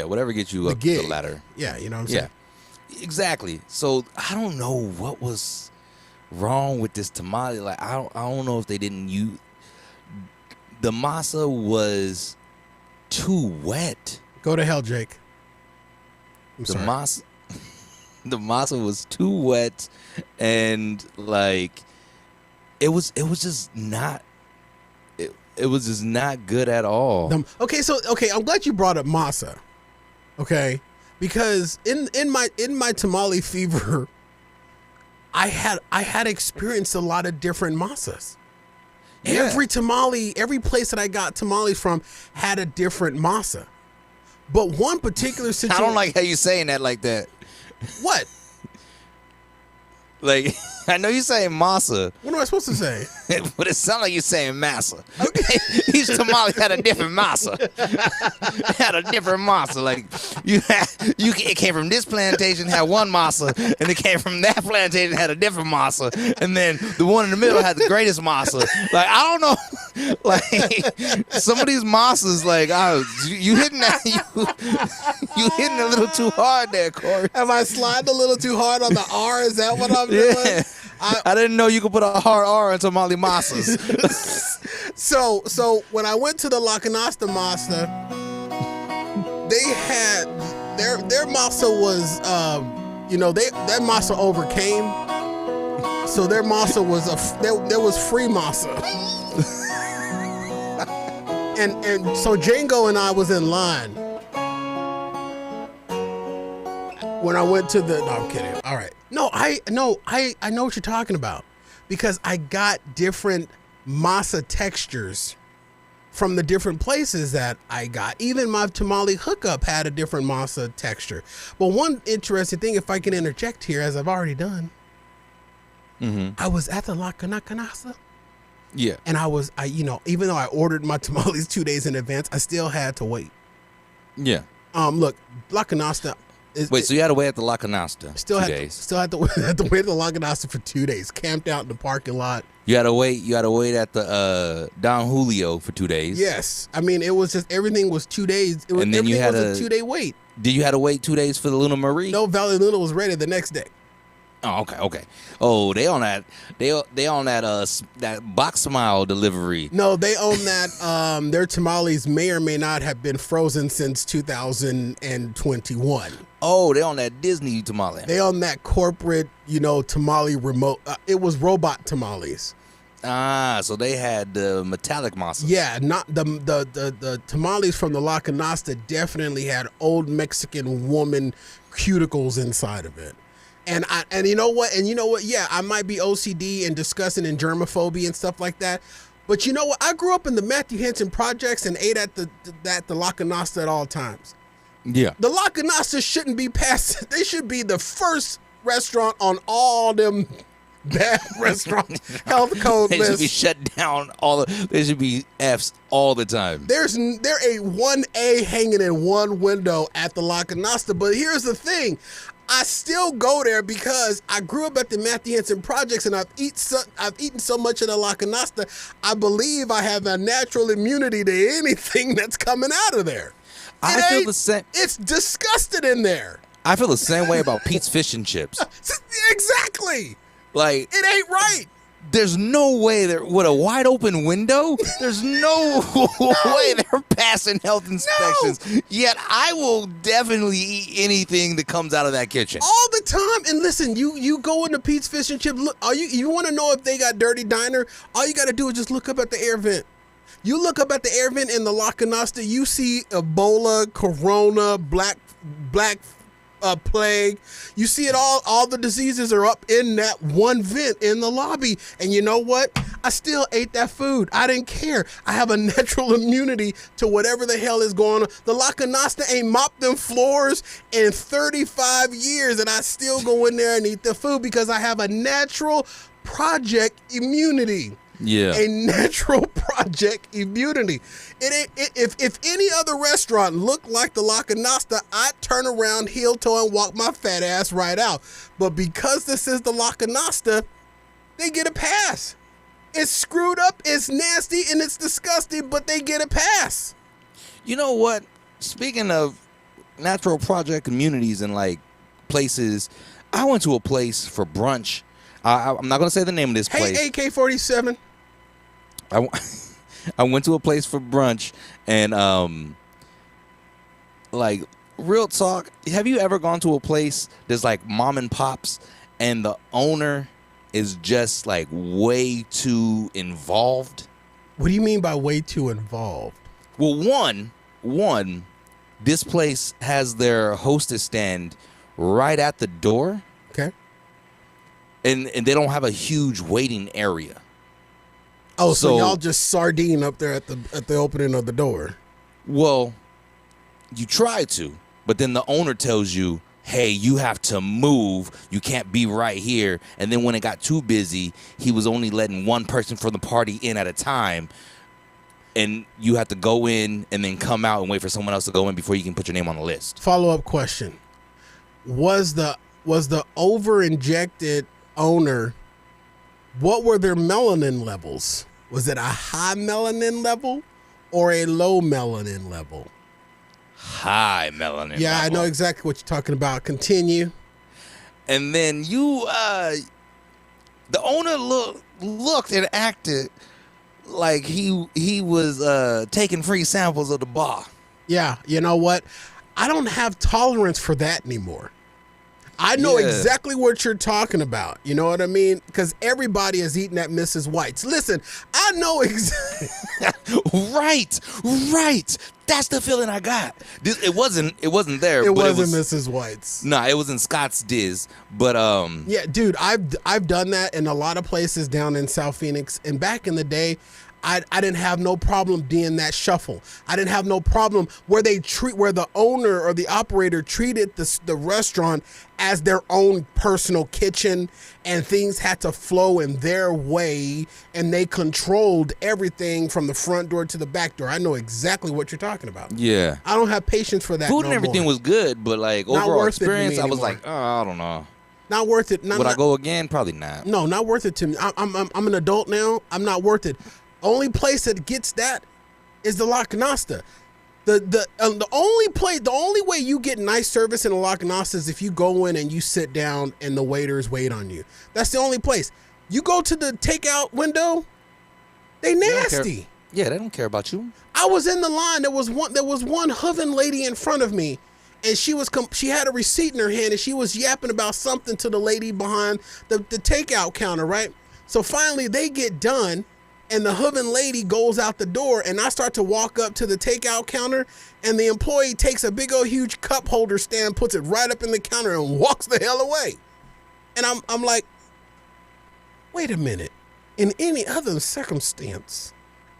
Whatever gets you up the ladder. Yeah, you know what I'm saying? Yeah, exactly. So I don't know what was wrong with this tamale. Like I don't know if they didn't use the masa was too wet. Go to hell, Jake. The masa was too wet, and like it was just not it was just not good at all. I'm glad you brought up masa. Okay, because in my tamale fever, I had experienced a lot of different masas. Yeah. Every place that I got tamales from had a different masa. But one particular situation... I don't like how you saying that like that. What? Like, I know you're saying masa. What am I supposed to say? But it sounds like you're saying massa. Okay. Each tamale had a different masa. Had a different masa. Like, it came from this plantation, had one masa, and it came from that plantation, had a different masa, and then the one in the middle had the greatest masa. Like, I don't know. Like, some of these masas, like, you hitting that, you hitting a little too hard there, Corey. Am I sliding a little too hard on the R? Is that what I'm doing? Yeah. I didn't know you could put a hard R in tamale masas. So when I went to the La Canasta Masa, they had their masa was that masa overcame. So their masa was there was free masa. and so Django and I was in line when I went to the. No, I'm kidding. All right. No, I know what you're talking about, because I got different masa textures from the different places that I got. Even my tamale hookup had a different masa texture. But one interesting thing, if I can interject here, as I've already done, I was at the La Canasta. Yeah. And even though I ordered my tamales 2 days in advance, I still had to wait. Yeah. Look, La Canasta. So you had to wait at the La Canasta Still had to wait at the La Canasta for 2 days. Camped out in the parking lot. You had to wait at the Don Julio for 2 days. Yes, I mean it was just everything was 2 days. It was, and then everything was a 2 day wait. Did you have to wait 2 days for the Luna Marie? No, Valley Luna was ready the next day. Oh, okay. Oh, they on that. They on that box smile delivery. No, they own that. Their tamales may or may not have been frozen since 2021. Oh, they on that Disney tamale. They own that corporate, tamale remote. It was robot tamales. Ah, so they had the metallic masa. Yeah, not the tamales from the La Canasta definitely had old Mexican woman cuticles inside of it. And you know what? Yeah, I might be OCD and disgusting and germophobia and stuff like that. But you know what? I grew up in the Matthew Henson projects and ate at the La Canasta at all times. Yeah. The La Canasta shouldn't be passed. They should be the first restaurant on all them bad restaurants health code They lists. should be shut down. There should be Fs all the time. There a 1A hanging in one window at the La Canasta. But here's the thing. I still go there because I grew up at the Matthew Henson Projects and I've eaten so much of the La Canasta, I believe I have a natural immunity to anything that's coming out of there. I feel the same. It's disgusting in there. I feel the same way about Pete's Fish and Chips. Exactly. Like, it ain't right. There's no way with a wide open window. There's no way they're passing health inspections. No. Yet I will definitely eat anything that comes out of that kitchen all the time. And listen, you go into Pete's Fish and Chips. Look, you want to know if they got dirty diner? All you got to do is just look up at the air vent. You look up at the air vent in the La Canasta, you see Ebola, Corona, black plague. You see it all. All the diseases are up in that one vent in the lobby. And you know what? I still ate that food. I didn't care. I have a natural immunity to whatever the hell is going on. The La Canasta ain't mopped them floors in 35 years, and I still go in there and eat the food because I have a natural project immunity. Yeah. A natural project immunity. If any other restaurant looked like the La Canasta, I'd turn around heel toe and walk my fat ass right out. But because this is the La Canasta, they get a pass. It's screwed up, it's nasty, and it's disgusting, but they get a pass. You know what? Speaking of natural project communities and like places, I went to a place for brunch. I'm not going to say the name of this place. Hey, AK-47. I went to a place for brunch and like real talk, have you ever gone to a place that's like mom and pops and the owner is just like way too involved? What do you mean by way too involved? Well, one, this place has their hostess stand right at the door. Okay. And they don't have a huge waiting area. Oh, so y'all just sardine up there at the opening of the door. Well, you try to, but then the owner tells you, hey, you have to move. You can't be right here. And then when it got too busy, he was only letting one person from the party in at a time. And you have to go in and then come out and wait for someone else to go in before you can put your name on the list. Follow-up question. Was the over-injected owner, what were their melanin levels? Was it a high melanin level or a low melanin level? High melanin Yeah, level. I know exactly what you're talking about. Continue. And then the owner looked and acted like he was taking free samples of the bar. Yeah, you know what? I don't have tolerance for that anymore. I know exactly what you're talking about. You know what I mean? Because everybody is eating at Mrs. White's. Listen, I know exactly. Right. That's the feeling I got. It wasn't there. It but wasn't Mrs. White's. Nah, it was in Scott's Diz. But yeah, dude, I've done that in a lot of places down in South Phoenix. And back in the day, I didn't have no problem being that shuffle. I didn't have no problem where the owner or the operator treated the restaurant as their own personal kitchen, and things had to flow in their way, and they controlled everything from the front door to the back door. I know exactly what you're talking about. Yeah. I don't have patience for that. Food and everything was good, but like overall experience, I was anymore. like, oh, I don't know. Not worth it. Would I go again? Probably not. No, not worth it to me. I'm an adult now. I'm not worth it. Only place that gets that is the La Canasta. The only way you get nice service in a La Canasta is if you go in and you sit down and the waiters wait on you. That's the only place. You go to the takeout window, they nasty. Yeah, they don't care about you. I was in the line. There was one hovering lady in front of me, and she had a receipt in her hand, and she was yapping about something to the lady behind the takeout counter, right? So finally they get done, and the hovering lady goes out the door, and I start to walk up to the takeout counter, and the employee takes a big old huge cup holder stand, puts it right up in the counter, and walks the hell away. And I'm like, wait a minute. In any other circumstance,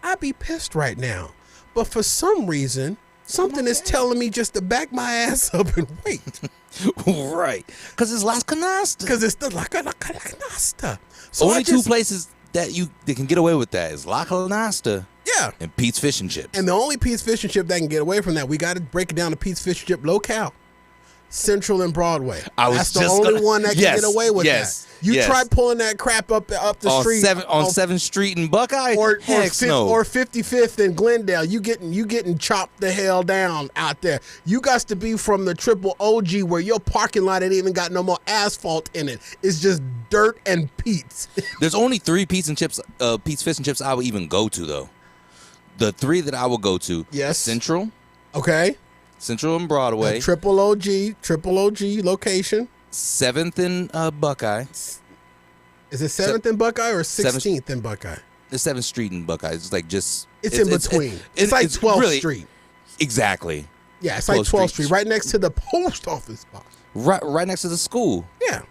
I'd be pissed right now. But for some reason, something is telling me just to back my ass up and wait. Right. Because it's Las Canastas. Because it's the La Canasta. So Only two places that can get away with that is La Canasta. Yeah. And Pete's Fish and Chips. And the only Pete's Fish and Chip that can get away from that, we got to break it down to Pete's Fish and Chip locale. Central and Broadway. That's the only one that can get away with that. You try pulling that crap up the street on 7th Street in Buckeye, or 55th in Glendale. You getting chopped the hell down out there. You got to be from the triple OG where your parking lot ain't even got no more asphalt in it. It's just dirt and Pete's. There's only 3 Pete's Fish and Chips I would even go to though. The 3 that I would go to. Yes. Central. Okay. Central and Broadway. Triple OG location. 7th in Buckeye. Is it 7th in Buckeye or 16th in Buckeye? The 7th Street in Buckeye. It's like just... It's in between. It's like 12th really, Street. Exactly. Yeah, it's like 12th Street, right next to the post office box. Right next to the school. Yeah.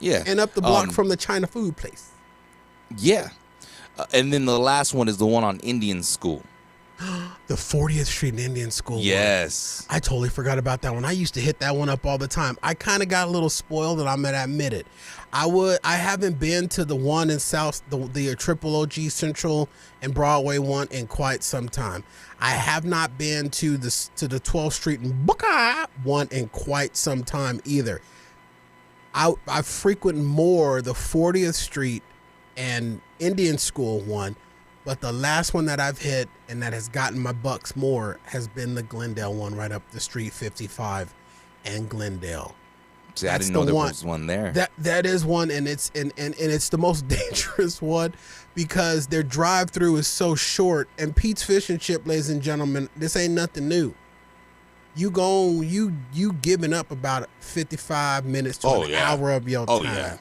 Yeah. And up the block from the China food place. Yeah. And then the last one is the one on Indian School. The 40th Street Indian School. Yes. I totally forgot about that one. I used to hit that one up all the time. I kind of got a little spoiled, and I'm going to admit it. I haven't been to the one in South, the Triple OG Central and Broadway one in quite some time. I have not been to the 12th Street and Buckeye one in quite some time either. I frequent more the 40th Street and Indian School one. But the last one that I've hit and that has gotten my bucks more has been the Glendale one right up the street, 55 and Glendale. See, I didn't know there was one there. That is one, and it's the most dangerous one because their drive-through is so short. And Pete's Fish and Chip, ladies and gentlemen, this ain't nothing new. You giving up about 55 minutes to an hour of your time. Yeah.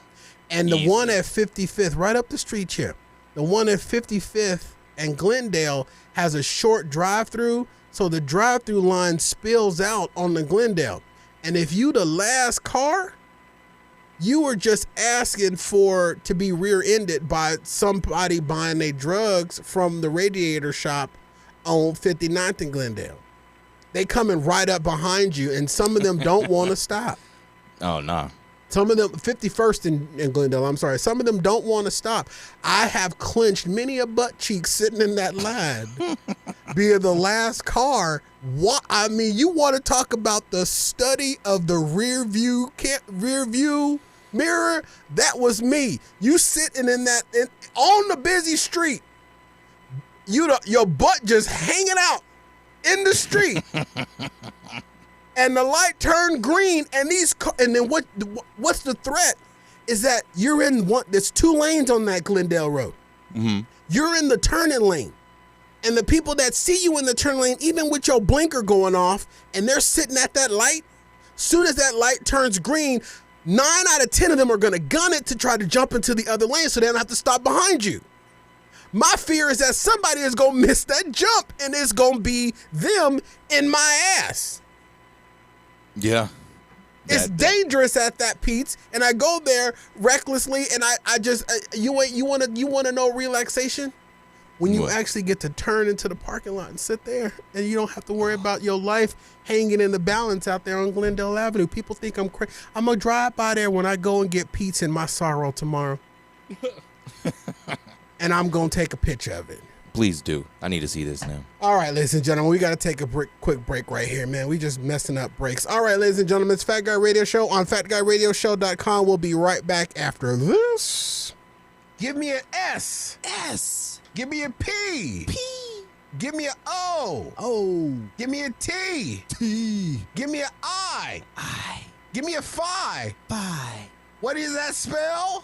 And the one at 55th, right up the street, Chip. The one at 55th and Glendale has a short drive-through, so the drive-through line spills out on the Glendale. And if you the last car, you were just asking to be rear-ended by somebody buying their drugs from the radiator shop on 59th and Glendale. They coming right up behind you, and some of them don't want to stop. Oh, no. Some of them, 51st in Glendale, I'm sorry. Some of them don't want to stop. I have clenched many a butt cheek sitting in that line, being the last car. I mean, you want to talk about the study of the rear view mirror? That was me. You sitting on the busy street. Your butt just hanging out in the street. And the light turned green, and then what's the threat is that you're in one. There's 2 lanes on that Glendale Road. Mm-hmm. You're in the turning lane, and the people that see you in the turn lane, even with your blinker going off, and they're sitting at that light. Soon as that light turns green, 9 out of 10 of them are gonna gun it to try to jump into the other lane, so they don't have to stop behind you. My fear is that somebody is gonna miss that jump, and it's gonna be them in my ass. Yeah. It's dangerous at that Pete's, and I go there recklessly, and I just you want to know relaxation when you actually get to turn into the parking lot and sit there, and you don't have to worry about your life hanging in the balance out there on Glendale Avenue. People think I'm crazy. I'm gonna drive by there when I go and get Pete's in my sorrow tomorrow, and I'm gonna take a picture of it. Please do. I need to see this now. All right, ladies and gentlemen, we got to take a quick break right here, man. We just messing up breaks. All right, ladies and gentlemen, it's Fat Guy Radio Show on FatGuyRadioShow.com. We'll be right back after this. Give me an S. S. Give me a P. P. Give me a O. O. Give me a T. T. Give me a I. I. Give me a Phi. Phi. What does that spell?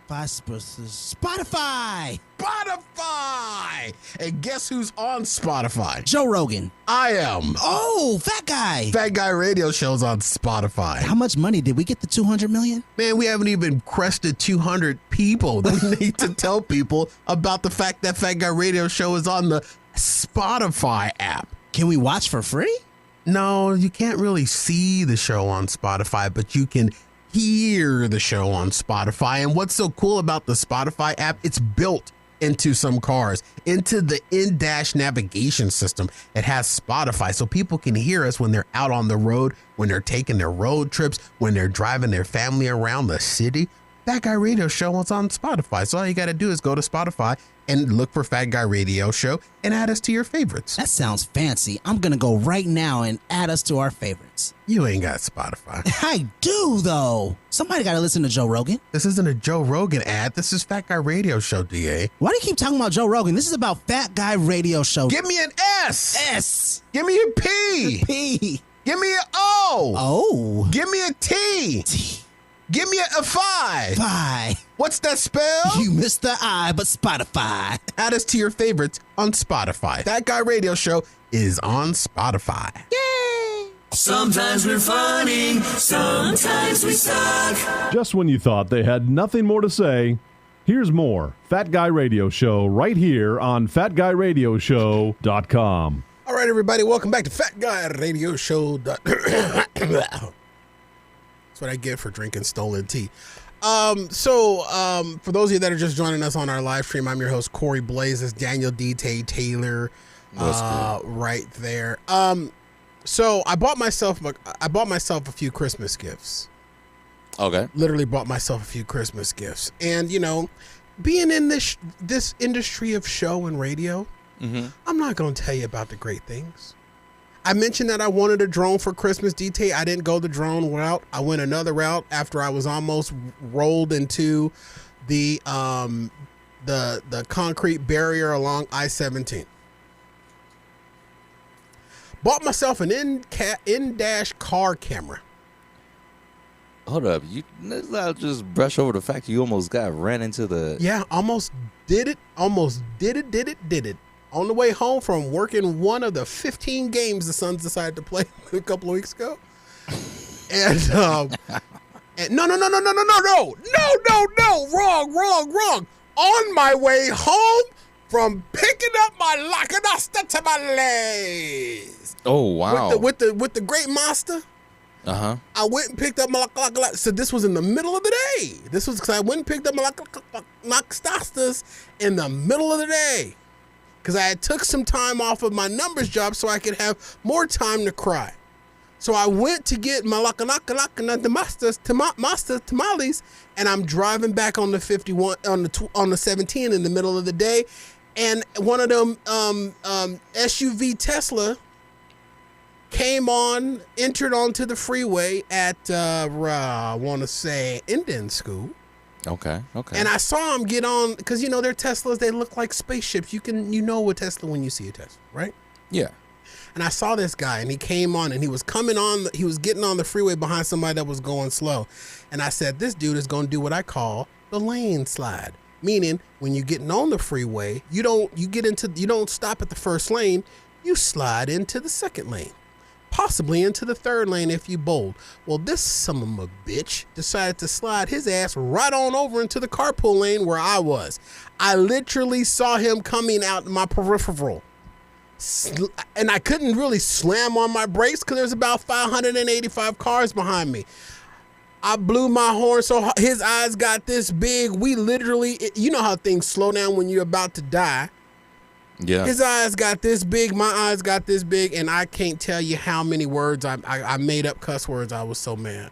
Spotify. Spotify. And guess who's on Spotify? Joe Rogan. I am. Oh, Fat Guy. Fat Guy Radio Show's on Spotify. How much money did we get? The 200 million? Man, we haven't even crested 200 people. We need to tell people about the fact that Fat Guy Radio Show is on the Spotify app. Can we watch for free? No, you can't really see the show on Spotify, but you can hear the show on Spotify. And what's so cool about the Spotify app, it's built into some cars, into the in-dash navigation system. It has Spotify, so people can hear us when they're out on the road, when they're taking their road trips, when they're driving their family around the city. Fat Guy Radio Show is on Spotify. So all you got to do is go to Spotify and look for Fat Guy Radio Show and add us to your favorites. That sounds fancy. I'm going to go right now and add us to our favorites. You ain't got Spotify. I do, though. Somebody got to listen to Joe Rogan. This isn't a Joe Rogan ad. This is Fat Guy Radio Show, DA. Why do you keep talking about Joe Rogan? This is about Fat Guy Radio Show. Give me an S. S. Give me a P. P. Give me an O. O. Give me a T. T. Give me a Phi. Phi. What's that spell? You missed the I, but Spotify. Add us to your favorites on Spotify. That Guy Radio Show is on Spotify. Yay! Sometimes we're funny, sometimes we suck. Just when you thought they had nothing more to say, here's more Fat Guy Radio Show right here on FatGuyRadioShow.com. All right, everybody, welcome back to Fat Guy Radio Show. That's what I get for drinking stolen tea. For those of you that are just joining us on our live stream, I'm your host, Corey Blaze. It's Daniel D. Taylor right there. So I bought myself a few Christmas gifts. Okay. Literally bought myself a few Christmas gifts. And, you know, being in this industry of show and radio, I'm not going to tell you about the great things. I mentioned that I wanted a drone for Christmas, DT. I didn't go the drone route. I went another route after I was almost rolled into the concrete barrier along I-17. Bought myself an in-dash car camera. Hold up. Let's not just brush over the fact you almost ran into the... Yeah, almost did it. Did it. On the way home from working one of the 15 games the Suns decided to play a couple of weeks ago. And no, wrong. On my way home from picking up my Lacanasta tamales. Oh, wow. With the great master. Uh-huh. I went and picked up my Lacanasta. So this was in the middle of the day. This was because I went and picked up my Lacanastas in the middle of the day. Because I had took some time off of my numbers job so I could have more time to cry. So I went to get my Lacanasta tamales, and I'm driving back on the 51 on the 17 in the middle of the day, and one of them SUV Tesla entered onto the freeway at I want to say Indian School. Okay. And I saw him get on, because, you know, they're Teslas. They look like spaceships. You know a Tesla when you see a Tesla, right? Yeah. And I saw this guy, and he came on, and he was getting on the freeway behind somebody that was going slow. And I said, this dude is going to do what I call the lane slide. Meaning, when you're getting on the freeway, you don't stop at the first lane. You slide into the second lane. Possibly into the third lane if you bold. Well, this son of a bitch decided to slide his ass right on over into the carpool lane where I was. I literally saw him coming out my peripheral. And I couldn't really slam on my brakes because there's about 585 cars behind me. I blew my horn so his eyes got this big. We literally, you know how things slow down when you're about to die. Yeah. His eyes got this big, my eyes got this big, and I can't tell you how many words I made up cuss words. I was so mad.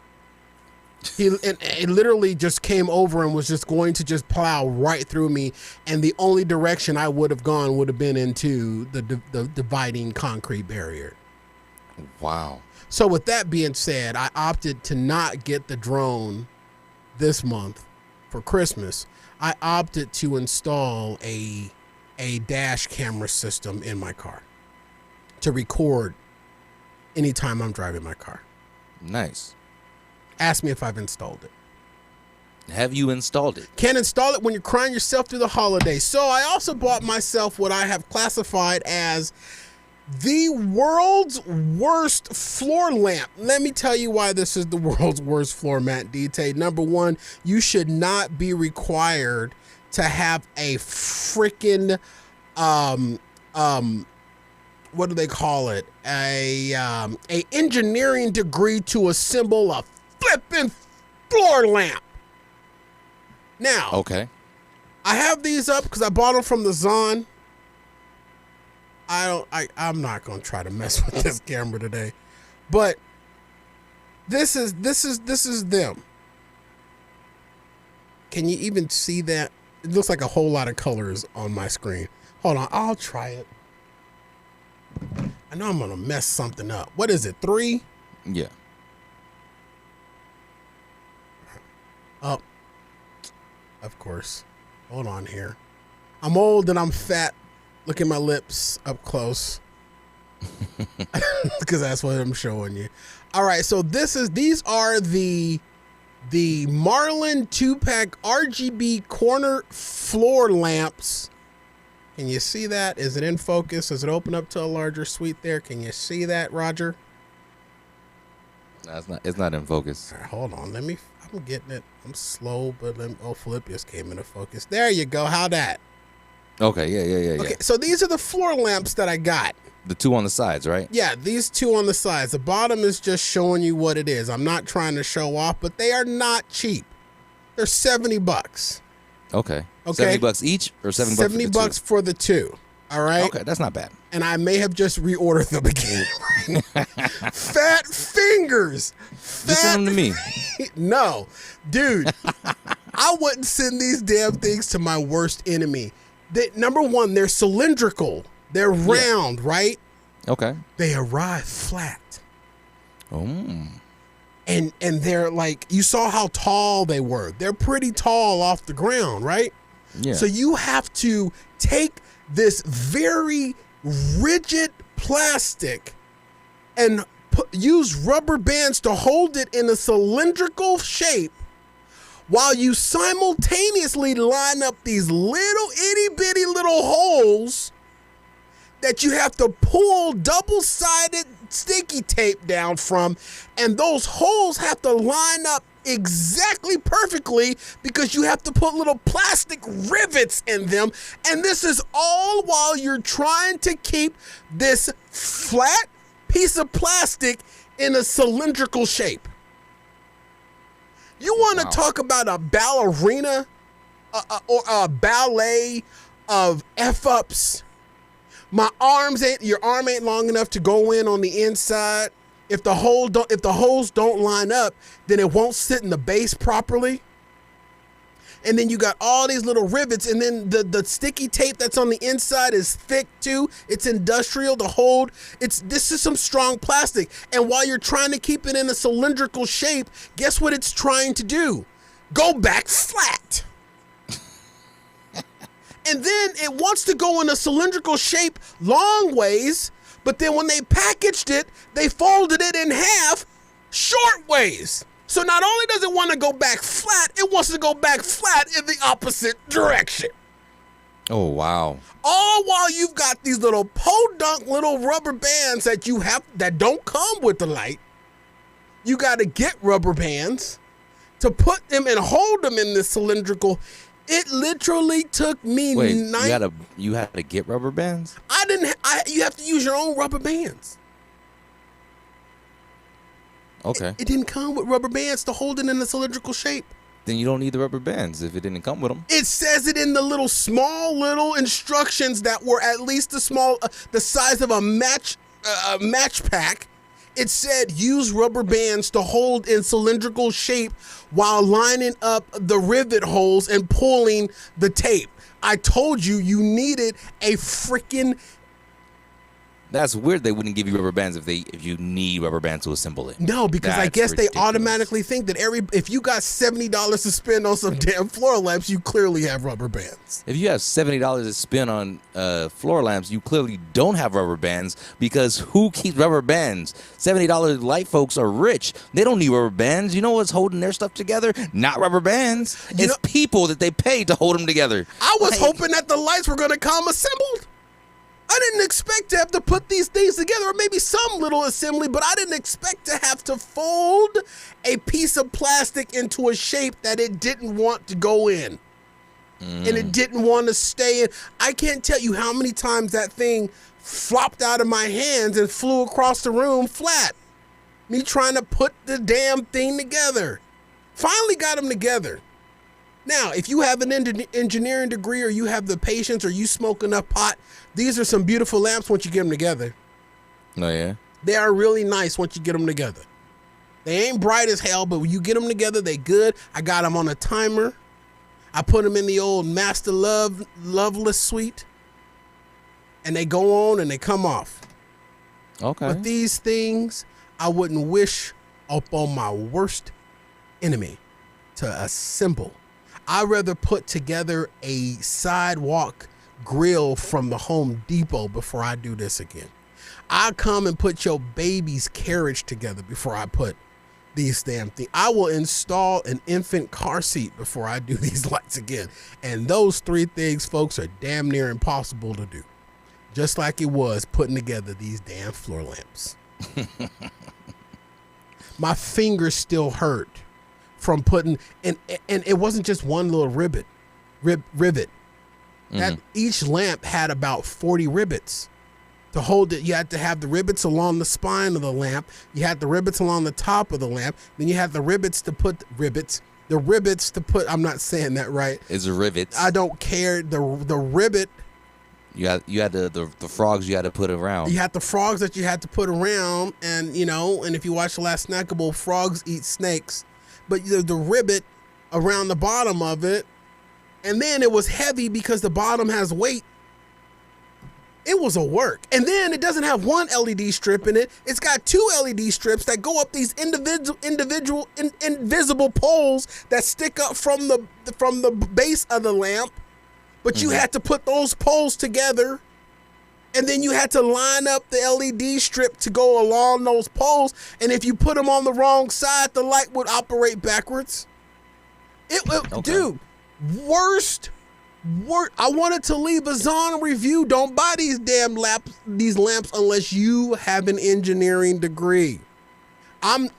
It literally just came over and was just going to just plow right through me, and the only direction I would have gone would have been into the dividing concrete barrier. Wow. So with that being said, I opted to not get the drone this month for Christmas. I opted to install a a dash camera system in my car to record anytime I'm driving my car. Nice. Ask me if I've installed it. Have you installed it? Can't install it when you're crying yourself through the holidays. So I also bought myself what I have classified as the world's worst floor lamp. Let me tell you why this is the world's worst floor lamp, DT. Number one, you should not be required to have a freaking, what do they call it? A engineering degree to assemble a flipping floor lamp. Now, Okay. I have these up because I bought them from the Zon. I'm not gonna try to mess with this camera today, but this is them. Can you even see that? It looks like a whole lot of colors on my screen. Hold on, I'll try it. I know I'm gonna mess something up. What is it? 3? Yeah. Oh, of course. Hold on here. I'm old and I'm fat. Look at my lips up close. Because that's what I'm showing you. All right, so these are the Marlin 2-pack RGB corner floor lamps. Can you see that? Is it in focus? Does it open up to a larger suite there? Can you see that, Roger? No, it's not in focus. All right, hold on. I'm getting it. I'm slow, but Philippius came into focus. There you go. How that? Okay, yeah. Okay, so these are the floor lamps that I got. The two on the sides, right? Yeah, these two on the sides. The bottom is just showing you what it is. I'm not trying to show off, but they are not cheap. They're $70. Okay. Okay. $70 each or $70 $70 for the two. All right. Okay, that's not bad. And I may have just reordered them again. Fat fingers. Just send them to me. No, dude. I wouldn't send these damn things to my worst enemy. Number one, they're cylindrical. They're round, right? Okay. They arrive flat. Oh. And they're like, you saw how tall they were. They're pretty tall off the ground, right? Yeah. So you have to take this very rigid plastic and use rubber bands to hold it in a cylindrical shape while you simultaneously line up these little itty bitty little holes that you have to pull double-sided sticky tape down from, and those holes have to line up exactly perfectly because you have to put little plastic rivets in them, and this is all while you're trying to keep this flat piece of plastic in a cylindrical shape. You want to talk about a ballerina or a ballet of F-ups? Your arm ain't long enough to go in on the inside. If the holes don't line up, then it won't sit in the base properly. And then you got all these little rivets, and then the sticky tape that's on the inside is thick too. It's industrial to hold. This is some strong plastic. And while you're trying to keep it in a cylindrical shape, guess what it's trying to do? Go back flat. And then it wants to go in a cylindrical shape long ways, but then when they packaged it, they folded it in half short ways. So not only does it want to go back flat, it wants to go back flat in the opposite direction. Oh, wow. All while you've got these little podunk little rubber bands that don't come with the light. You got to get rubber bands to put them and hold them in this cylindrical. It literally took me you had to get rubber bands? You have to use your own rubber bands. Okay. It didn't come with rubber bands to hold it in a cylindrical shape. Then you don't need the rubber bands if it didn't come with them. It says it in the small little instructions that were at least the size of a match pack. It said use rubber bands to hold in cylindrical shape while lining up the rivet holes and pulling the tape. I told you needed a freaking That's weird. They wouldn't give you rubber bands if you need rubber bands to assemble it. No, because I guess they automatically think that if you got $70 to spend on some damn floor lamps, you clearly have rubber bands. If you have $70 to spend on floor lamps, you clearly don't have rubber bands, because who keeps rubber bands? $70 light folks are rich. They don't need rubber bands. You know what's holding their stuff together? Not rubber bands. It's people that they pay to hold them together. I was hoping that the lights were going to come assembled. I didn't expect to have to put these things together, or maybe some little assembly, but I didn't expect to have to fold a piece of plastic into a shape that it didn't want to go in. And it didn't want to stay in. I can't tell you how many times that thing flopped out of my hands and flew across the room flat. Me trying to put the damn thing together. Finally got them together. Now, if you have an engineering degree, or you have the patience, or you smoke enough pot, these are some beautiful lamps once you get them together. Oh, yeah? They are really nice once you get them together. They ain't bright as hell, but when you get them together, they good. I got them on a timer. I put them in the old Master Loveless suite, and they go on and they come off. Okay. But these things, I wouldn't wish upon my worst enemy to assemble. I'd rather put together a sidewalk grill from the Home Depot before I do this again. I'll come and put your baby's carriage together before I put these damn things. I will install an infant car seat before I do these lights again. And those three things, folks, are damn near impossible to do. Just like it was putting together these damn floor lamps. My fingers still hurt from putting, and it wasn't just one little rivet. That each lamp had about 40 rivets to hold it. You had to have the rivets along the spine of the lamp. You had the rivets along the top of the lamp. Then you had the rivets to put I'm not saying that right. It's a rivet. I don't care. The rivet. You had the frogs you had to put around. You had the frogs that you had to put around, and and if you watch the last Snackable, frogs eat snakes. But the rivet around the bottom of it, and then it was heavy because the bottom has weight. It was a work. And then it doesn't have one LED strip in it. It's got two LED strips that go up these invisible poles that stick up from the base of the lamp. But you had to put those poles together, and then you had to line up the LED strip to go along those poles. And if you put them on the wrong side, the light would operate backwards. Dude, worst. I wanted to leave a Zon review. Don't buy these damn lamps unless you have an engineering degree. I've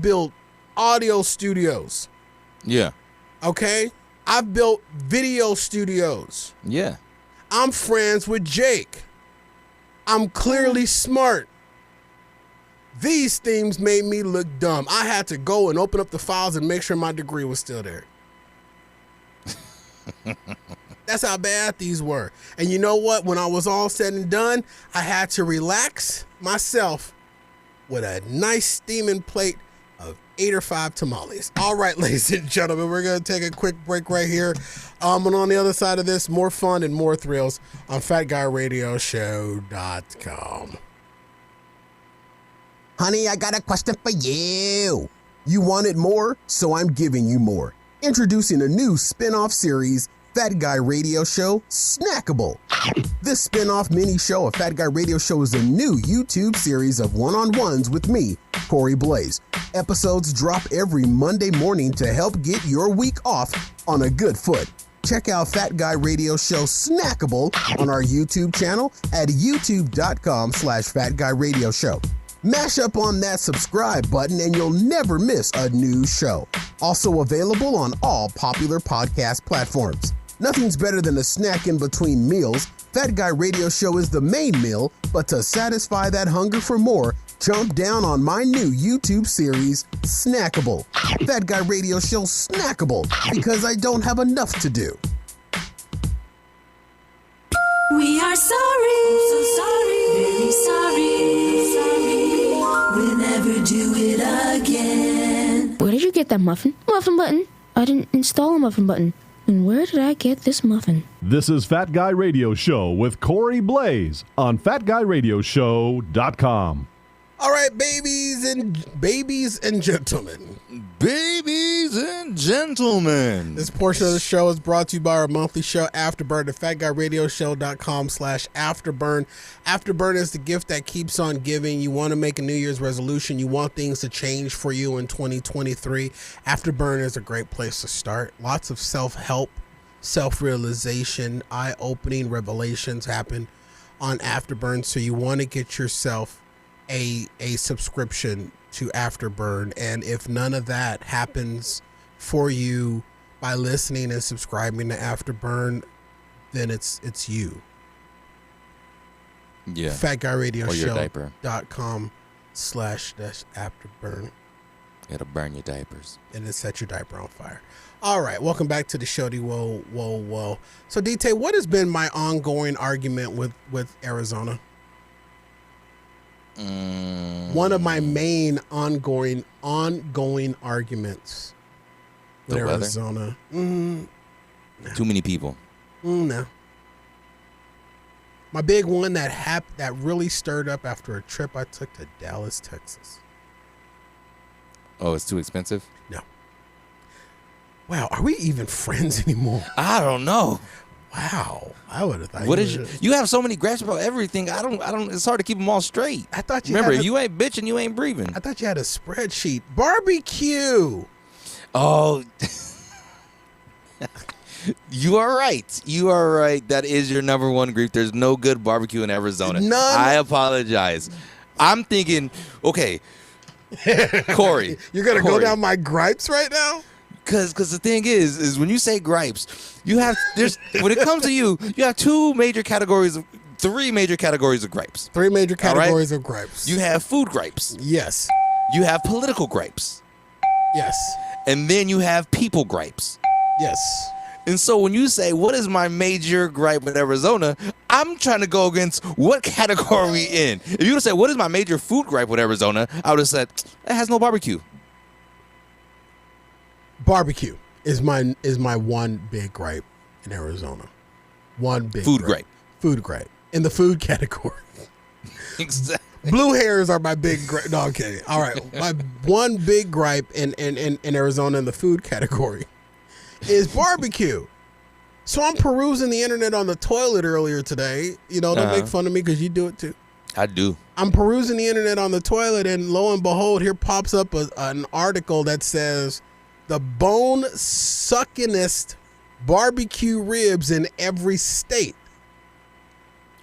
built audio studios. Yeah. Okay? I've built video studios. Yeah. I'm friends with Jake. I'm clearly smart. These things made me look dumb. I had to go and open up the files and make sure my degree was still there. That's how bad these were. And you know what? When I was all said and done, I had to relax myself with a nice steaming plate of 8 or 5 tamales. All right, ladies and gentlemen, we're going to take a quick break right here. And on the other side of this, more fun and more thrills on FatGuyRadioShow.com. Honey, I got a question for you. You wanted more, so I'm giving you more. Introducing a new spin-off series, Fat Guy Radio Show Snackable. This spin-off mini show of Fat Guy Radio Show is a new YouTube series of one-on-ones with me, Corey Blaze. Episodes drop every Monday morning to help get your week off on a good foot. Check out Fat Guy Radio Show Snackable on our YouTube channel at youtube.com/FatGuyRadioShow. Mash up on that subscribe button and you'll never miss a new show. Also available on all popular podcast platforms. Nothing's better than a snack in between meals. Fat Guy Radio Show is the main meal, but to satisfy that hunger for more, jump down on my new YouTube series, Snackable. Fat Guy Radio Show Snackable, because I don't have enough to do. We are sorry, so sorry, very sorry, we'll never do it again. Where did you get that muffin? Muffin button. I didn't install a muffin button. And where did I get this muffin? This is Fat Guy Radio Show with Corey Blaze on FatGuyRadioShow.com. All right, babies and gentlemen. Babies and gentlemen. This portion of the show is brought to you by our monthly show, Afterburn, at FatGuyRadioShow.com/Afterburn. Afterburn is the gift that keeps on giving. You want to make a New Year's resolution. You want things to change for you in 2023. Afterburn is a great place to start. Lots of self-help, self-realization, eye-opening revelations happen on Afterburn. So you want to get yourself a subscription to Afterburn, and if none of that happens for you by listening and subscribing to Afterburn, then it's you. Yeah. FatGuyRadioShow.com/Afterburn. It'll burn your diapers. And it set your diaper on fire. All right, welcome back to the show. Whoa. So, DT, what has been my ongoing argument with Arizona? One of my main ongoing arguments with The weather? Arizona. No. Too many people. No. My big one that really stirred up after a trip I took to Dallas, Texas. Oh, it's too expensive? No. Wow, are we even friends anymore? I don't know. Wow, I would have thought. What is you have so many gripes about everything. I don't. It's hard to keep them all straight. I thought you remember. had If you ain't bitching, you ain't breathing. I thought you had a spreadsheet. Barbecue. Oh, you are right. You are right. That is your number one grief. There's no good barbecue in Arizona. None. I apologize. I'm thinking. Okay, Corey, you're gonna go down my gripes right now. Because the thing is when you say gripes, you have when it comes to you have three major categories of gripes. Three major categories of gripes. You have food gripes. Yes. You have political gripes. Yes. And then you have people gripes. Yes. And so when you say, what is my major gripe with Arizona, I'm trying to go against what category are we in. If you would have said, what is my major food gripe with Arizona, I would have said, it has no barbecue. Barbecue is my one big gripe in Arizona. One big food gripe. Food gripe in the food category. Exactly. Blue hairs are my big gripe. No, I'm kidding. All right, my one big gripe in Arizona in the food category is barbecue. So I'm perusing the internet on the toilet earlier today. You know, don't make fun of me because you do it too. I do. I'm perusing the internet on the toilet, and lo and behold, here pops up an article that says the bone-suckingest barbecue ribs in every state.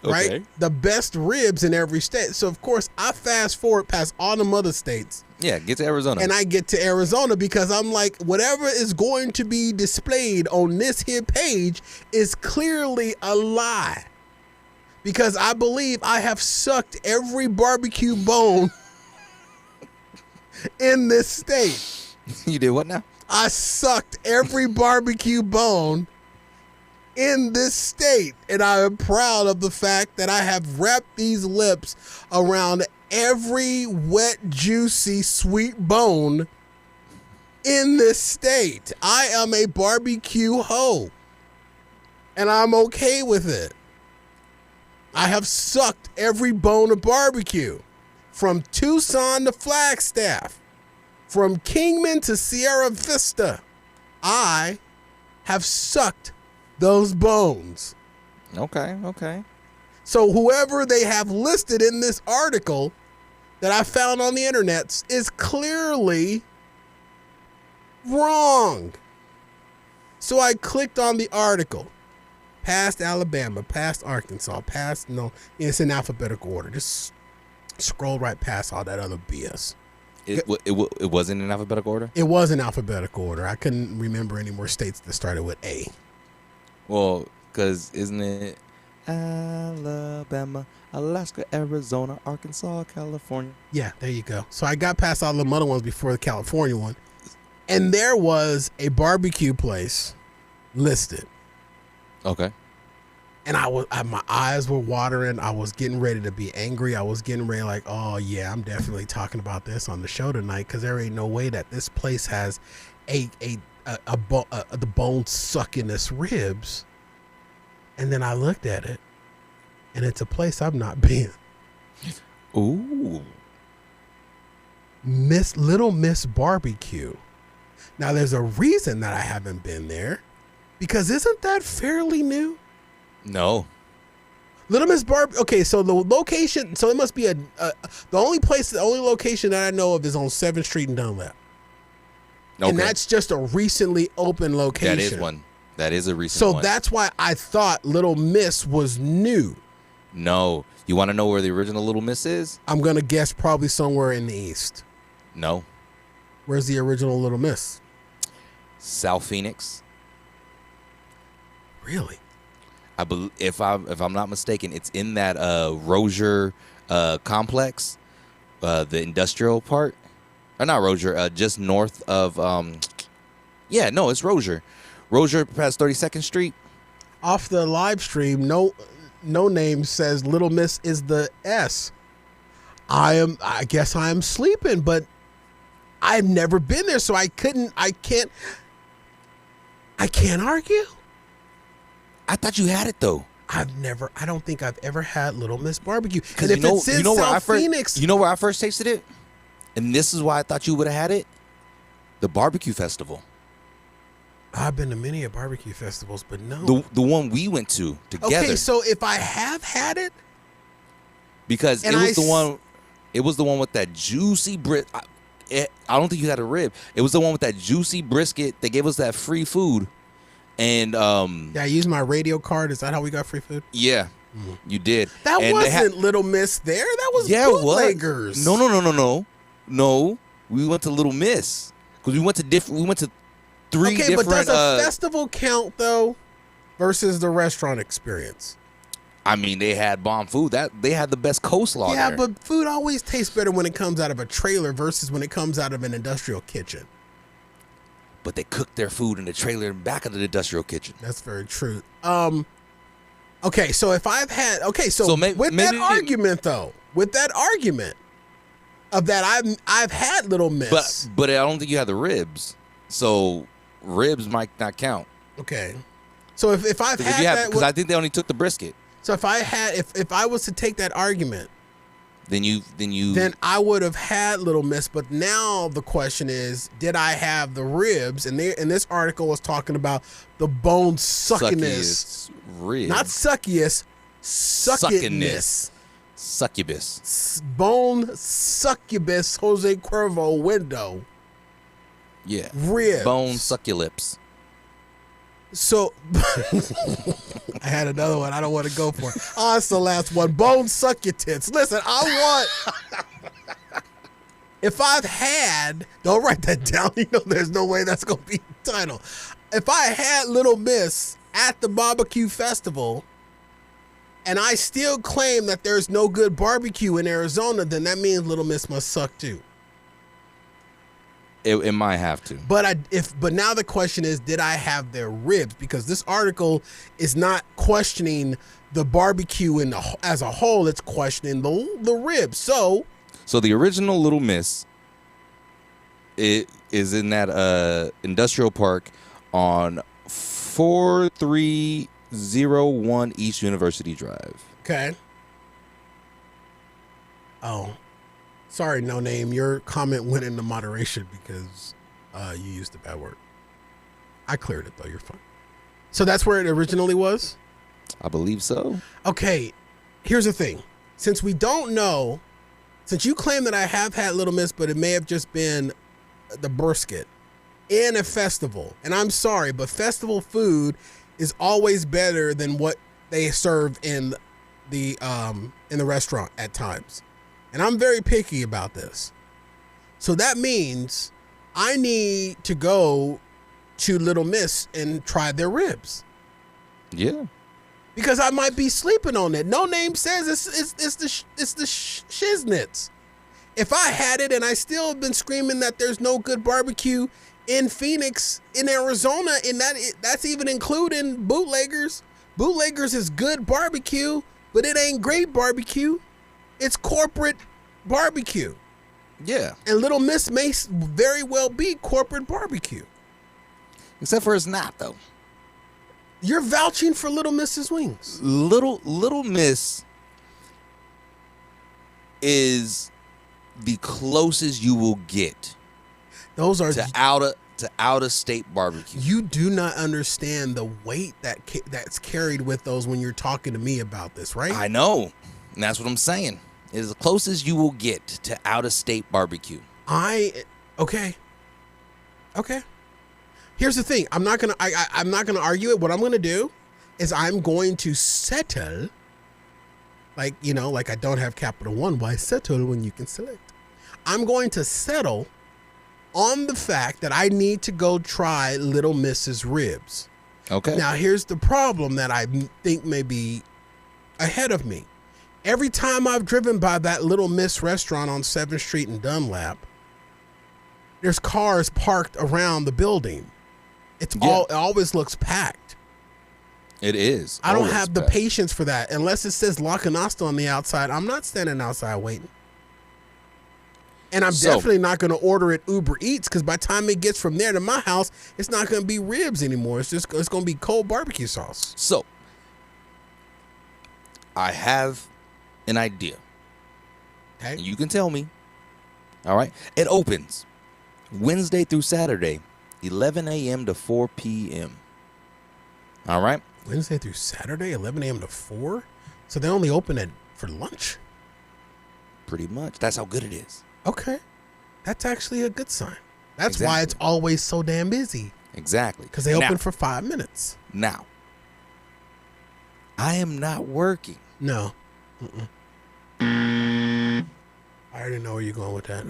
Right? Okay. The best ribs in every state. So, of course, I fast forward past all them other states. Yeah, get to Arizona. And I get to Arizona because I'm like, whatever is going to be displayed on this here page is clearly a lie. Because I believe I have sucked every barbecue bone in this state. You did what now? I sucked every barbecue bone in this state, and I am proud of the fact that I have wrapped these lips around every wet, juicy, sweet bone in this state. I am a barbecue hoe, and I'm okay with it. I have sucked every bone of barbecue, from Tucson to Flagstaff, from Kingman to Sierra Vista. I have sucked those bones. Okay. So whoever they have listed in this article that I found on the internet is clearly wrong. So I clicked on the article. Past Alabama, past Arkansas, past, it's in alphabetical order. Just scroll right past all that other BS. It wasn't in alphabetical order? It was in alphabetical order. I couldn't remember any more states that started with A. Well, because isn't it Alabama, Alaska, Arizona, Arkansas, California? Yeah, there you go. So I got past all the other ones before the California one. And there was a barbecue place listed. Okay. And my eyes were watering. I was getting ready to be angry. I was getting ready like, oh yeah, I'm definitely talking about this on the show tonight because there ain't no way that this place has a the bone suckiness ribs, and then I looked at it, and it's a place I've not been. Ooh. Little Miss Barbecue. Now, there's a reason that I haven't been there, because isn't that fairly new? No. Little Miss Barbecue. Okay, so the location. So it must be the only location that I know of is on 7th Street in Dunlap. Okay. And that's just a recently open location. That is one. That is a recent one. So that's why I thought Little Miss was new. No. You want to know where the original Little Miss is? I'm going to guess probably somewhere in the east. No. Where's the original Little Miss? South Phoenix. Really? I believe, if I'm not mistaken, it's in that Rozier complex, the industrial part. Or not Rozier, just north of it's Rozier. Rozier past 32nd Street. Off the live stream, no name says Little Miss is the S. I guess I am sleeping, but I've never been there, so I can't argue. I thought you had it though. I don't think I've ever had Little Miss Barbecue. And You know where I Phoenix, first tasted it? And this is why I thought you would have had it. The barbecue festival. I've been to many of barbecue festivals, but no. The one we went to together. Okay, so if I have had it, because it was the one with that juicy I don't think you had a rib. It was the one with that juicy brisket. They gave us that free food. And I used my radio card. Is that how we got free food? Yeah, you did. That wasn't Little Miss there. That was bootleggers. No. We went to Little Miss because we went to three different. Okay, but does a festival count though, versus the restaurant experience? I mean, they had bomb food. They had the best coleslaw. Yeah, there. but food always tastes better when it comes out of a trailer versus when it comes out of an industrial kitchen. But they cooked their food in the trailer in back of the industrial kitchen. That's very true. Okay, so if I've had with that argument of that I've had Little Miss. But I don't think you had the ribs. So ribs might not count. Okay. So if I've had that, because I think they only took the brisket. So if I was to take that argument, then I would have had Little Miss. But now the question is, did I have the ribs? And this article was talking about the bone suckiness, ribs, not suckiest, suckiness, succubus, bone succubus. Jose Cuervo window. Yeah, ribs, bone succulips. So I had another one. I don't want to go for it. Oh, it's the last one. Bone suck your tits. Listen, if I've had, don't write that down. You know, there's no way that's going to be the title. If I had Little Miss at the barbecue festival and I still claim that there's no good barbecue in Arizona, then that means Little Miss must suck too. It might have to. But now the question is, did I have their ribs? Because this article is not questioning the barbecue as a whole. It's questioning the ribs. So the original Little Miss, it is in that industrial park on 4301 East University Drive. Okay. Oh. Sorry, no name. Your comment went into moderation because you used a bad word. I cleared it though. You're fine. So that's where it originally was? I believe so. Okay. Here's the thing. Since we don't know, since you claim that I have had Little Miss, but it may have just been the brisket in a festival, and I'm sorry, but festival food is always better than what they serve in the restaurant at times. And I'm very picky about this. So that means I need to go to Little Miss and try their ribs. Yeah. Because I might be sleeping on it. No name says it's the shiznits. If I had it and I still have been screaming that there's no good barbecue in Phoenix, in Arizona, and that's even including bootleggers. Bootleggers is good barbecue, but it ain't great barbecue. It's corporate barbecue. Yeah. And Little Miss may very well be corporate barbecue. Except for it's not, though. You're vouching for Little Miss's wings. Little Miss is the closest you will get Those are to out of state barbecue. You do not understand the weight that's carried with those when you're talking to me about this, right? I know. And that's what I'm saying. It is the closest you will get to out of state barbecue. Okay. Here's the thing. I'm not gonna argue it. What I'm gonna do is I'm going to settle. Like I don't have Capital One. Why settle when you can select? I'm going to settle on the fact that I need to go try Little Miss's ribs. Okay. Now, here's the problem that I think may be ahead of me. Every time I've driven by that Little Miss restaurant on 7th Street in Dunlap, there's cars parked around the building. It always looks packed. It is. I don't have the patience for that. Unless it says La Canasta on the outside, I'm not standing outside waiting. And I'm definitely not going to order it Uber Eats, because by the time it gets from there to my house, it's not going to be ribs anymore. It's going to be cold barbecue sauce. So, I have an idea. Okay. You can tell me. All right. It opens Wednesday through Saturday, 11 a.m. to 4 p.m. All right. Wednesday through Saturday, 11 a.m. to 4? So they only open for lunch? Pretty much. That's how good it is. Okay. That's actually a good sign. That's why it's always so damn busy. Exactly. Because they open for 5 minutes. Now, I am not working. No. I already know where you're going with that.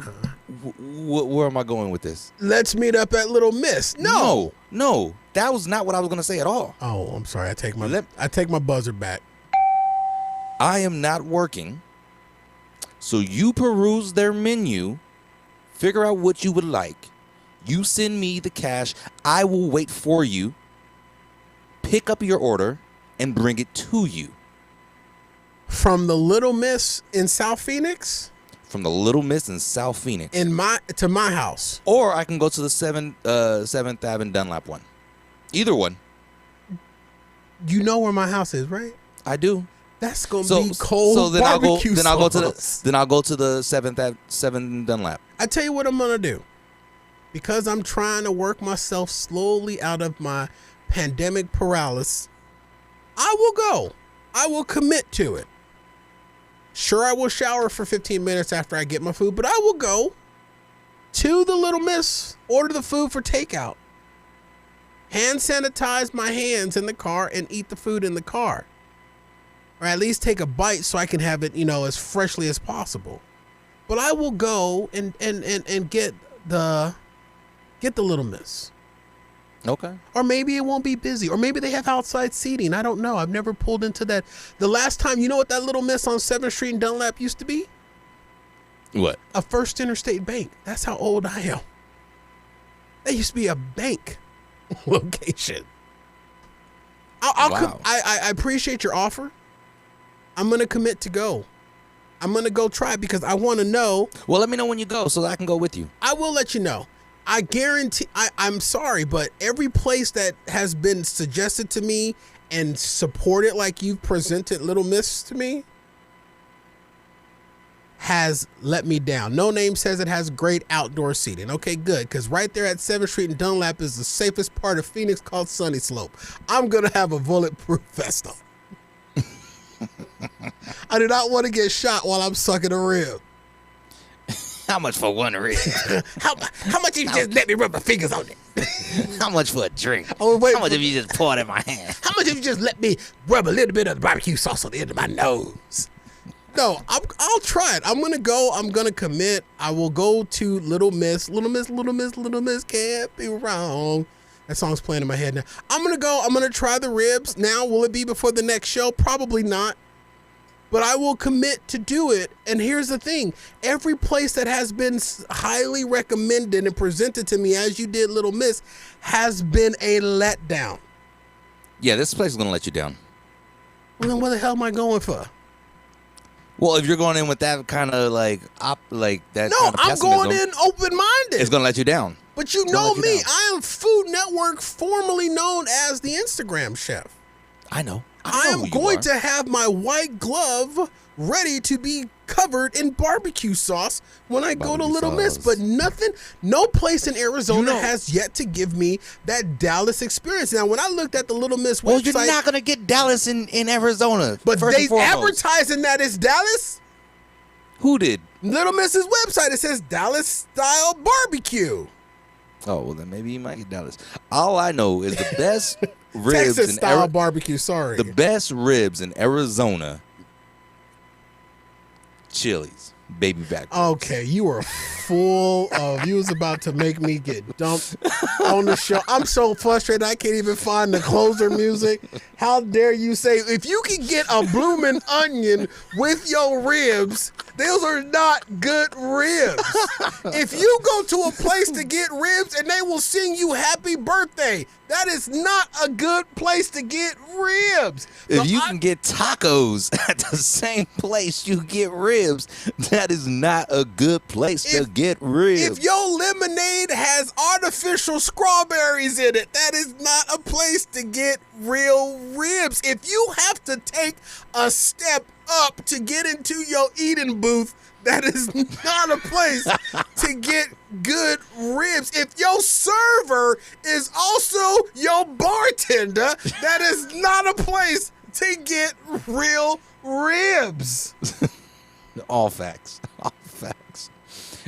Where am I going with this? Let's meet up at Little Miss. No. That was not what I was going to say at all. Oh, I'm sorry. I take my buzzer back. I am not working. So you peruse their menu, figure out what you would like. You send me the cash. I will wait for you, pick up your order, and bring it to you. From the Little Miss in South Phoenix? From the Little Miss in South Phoenix. To my house. Or I can go to the 7th Ave and Dunlap one. Either one. You know where my house is, right? I do. That's gonna be cold. So then barbecue I'll go to the 7th Dunlap. I tell you what I'm gonna do. Because I'm trying to work myself slowly out of my pandemic paralysis, I will go. I will commit to it. Sure, I will shower for 15 minutes after I get my food, but I will go to the Little Miss, order the food for takeout, hand sanitize my hands in the car, and eat the food in the car. Or at least take a bite so I can have it, as freshly as possible. But I will go and get the Little Miss. Okay. Or maybe it won't be busy. Or maybe they have outside seating. I don't know. I've never pulled into that. The last time, you know what that Little Miss on 7th Street in Dunlap used to be? What? A First Interstate Bank. That's how old I am. That used to be a bank location. Wow. I appreciate your offer. I'm going to commit to go. I'm going to go try because I want to know. Well, let me know when you go so that I can go with you. I will let you know. I guarantee, I'm sorry, but every place that has been suggested to me and supported like you've presented Little Miss to me has let me down. No Name says it has great outdoor seating. Okay, good, because right there at 7th Street in Dunlap is the safest part of Phoenix called Sunny Slope. I'm going to have a bulletproof vest on. I do not want to get shot while I'm sucking a rib. How much for one rib? How much if you just let me rub my fingers on it? How much for a drink? Oh, wait. How much if you just pour it in my hand? How much if you just let me rub a little bit of the barbecue sauce on the end of my nose? No, I'll try it. I'm gonna go. I'm gonna commit. I will go to Little Miss. Little Miss, Little Miss, Little Miss can't be wrong. That song's playing in my head now. I'm gonna go. I'm gonna try the ribs. Now, will it be before the next show? Probably not. But I will commit to do it. And here's the thing. Every place that has been highly recommended and presented to me, as you did Little Miss, has been a letdown. Yeah, this place is going to let you down. Well, then what the hell am I going for? Well, if you're going in with that kind of that No, kind of I'm pessimism, going in open-minded. it's going to let you down. But you Don't know let you me. down. I am Food Network, formerly known as the Instagram chef. I know. I know am who going you are. to have my white glove ready to be covered in barbecue sauce when I go to Barbecue Little Miss. sauce. But no place in Arizona You know- has yet to give me that Dallas experience. Now, when I looked at the Little Miss Well, website, you're not gonna get Dallas in Arizona. but first they and foremost. advertising that it's Dallas. Who did? Little Miss's website, it says Dallas style barbecue. Oh well, then maybe you might get Dallas. All I know is the best ribs Texas in style barbecue, sorry. the best ribs in Arizona. Chili's, baby back. Okay, you were full of. You was about to make me get dumped on the show. I'm so frustrated. I can't even find the closer music. How dare you say if you can get a bloomin' onion with your ribs? Those are not good ribs. If you go to a place to get ribs and they will sing you happy birthday, that is not a good place to get ribs. If So you can get tacos at the same place you get ribs, that is not a good place to get ribs. If your lemonade has artificial strawberries in it, that is not a place to get real ribs. If you have to take a step up to get into your eating booth, that is not a place to get good ribs. If your server is also your bartender, that is not a place to get real ribs. All facts. All facts.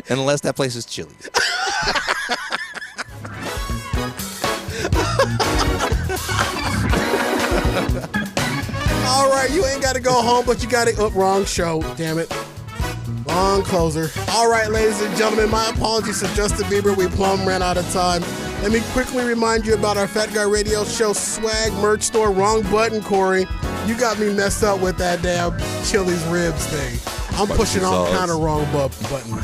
Unless that place is Chili's. All right, you ain't got to go home, but you got to. Wrong show, damn it. Wrong closer. All right, ladies and gentlemen, my apologies to Justin Bieber. We plumb ran out of time. Let me quickly remind you about our Fat Guy Radio Show swag merch store. Wrong button, Corey. You got me messed up with that damn Chili's ribs thing. I'm pushing all kind of wrong buttons.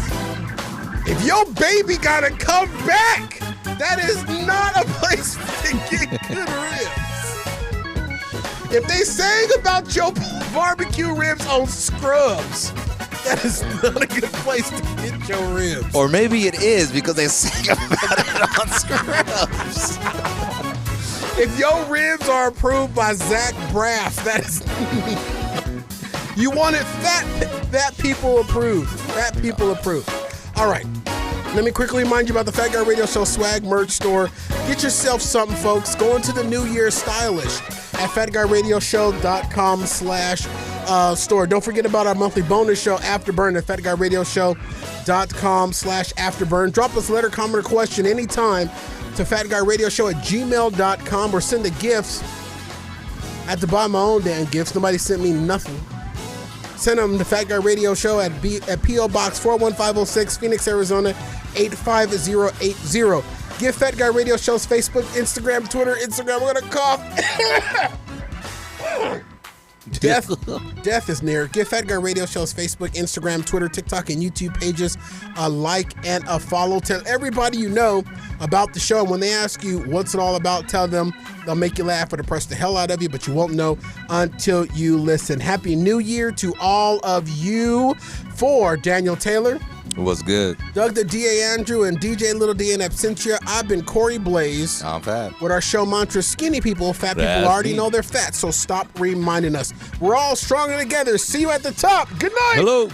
If your baby got to come back, that is not a place to get good ribs. If they sang about your barbecue ribs on Scrubs, that is not a good place to get your ribs. Or maybe it is because they sang about it on Scrubs. If your ribs are approved by Zach Braff, that is... You want it fat people approved. Fat people approved. All right. Let me quickly remind you about the Fat Guy Radio Show swag merch store. Get yourself something, folks. Go into the new year stylish at fatguyradioshow.com/store. Don't forget about our monthly bonus show, Afterburn, at fatguyradioshow.com/afterburn. Drop us a letter, comment, or question anytime to fatguyradioshow@gmail.com or send a gift. I had to buy my own damn gifts. Nobody sent me nothing. Send them to Fat Guy Radio Show at P.O. Box 41506, Phoenix, Arizona 85080. Give Fat Guy Radio Show's Facebook, Instagram, Twitter, Instagram. We're gonna cough. Death is near. Give Fat Guy Radio Show's Facebook, Instagram, Twitter, TikTok, and YouTube pages a like and a follow. Tell everybody you know about the show. And when they ask you what's it all about, tell them. They'll make you laugh or depress the hell out of you, but you won't know until you listen. Happy New Year to all of you. For Daniel Taylor, What's good? Doug the D.A. Andrew, and DJ Little D in absentia, I've been Corey Blaze. I'm fat. With our show mantra, skinny people, fat people That's already me. know they're fat, so stop reminding us. We're all stronger together. See you at the top. Good night. Hello.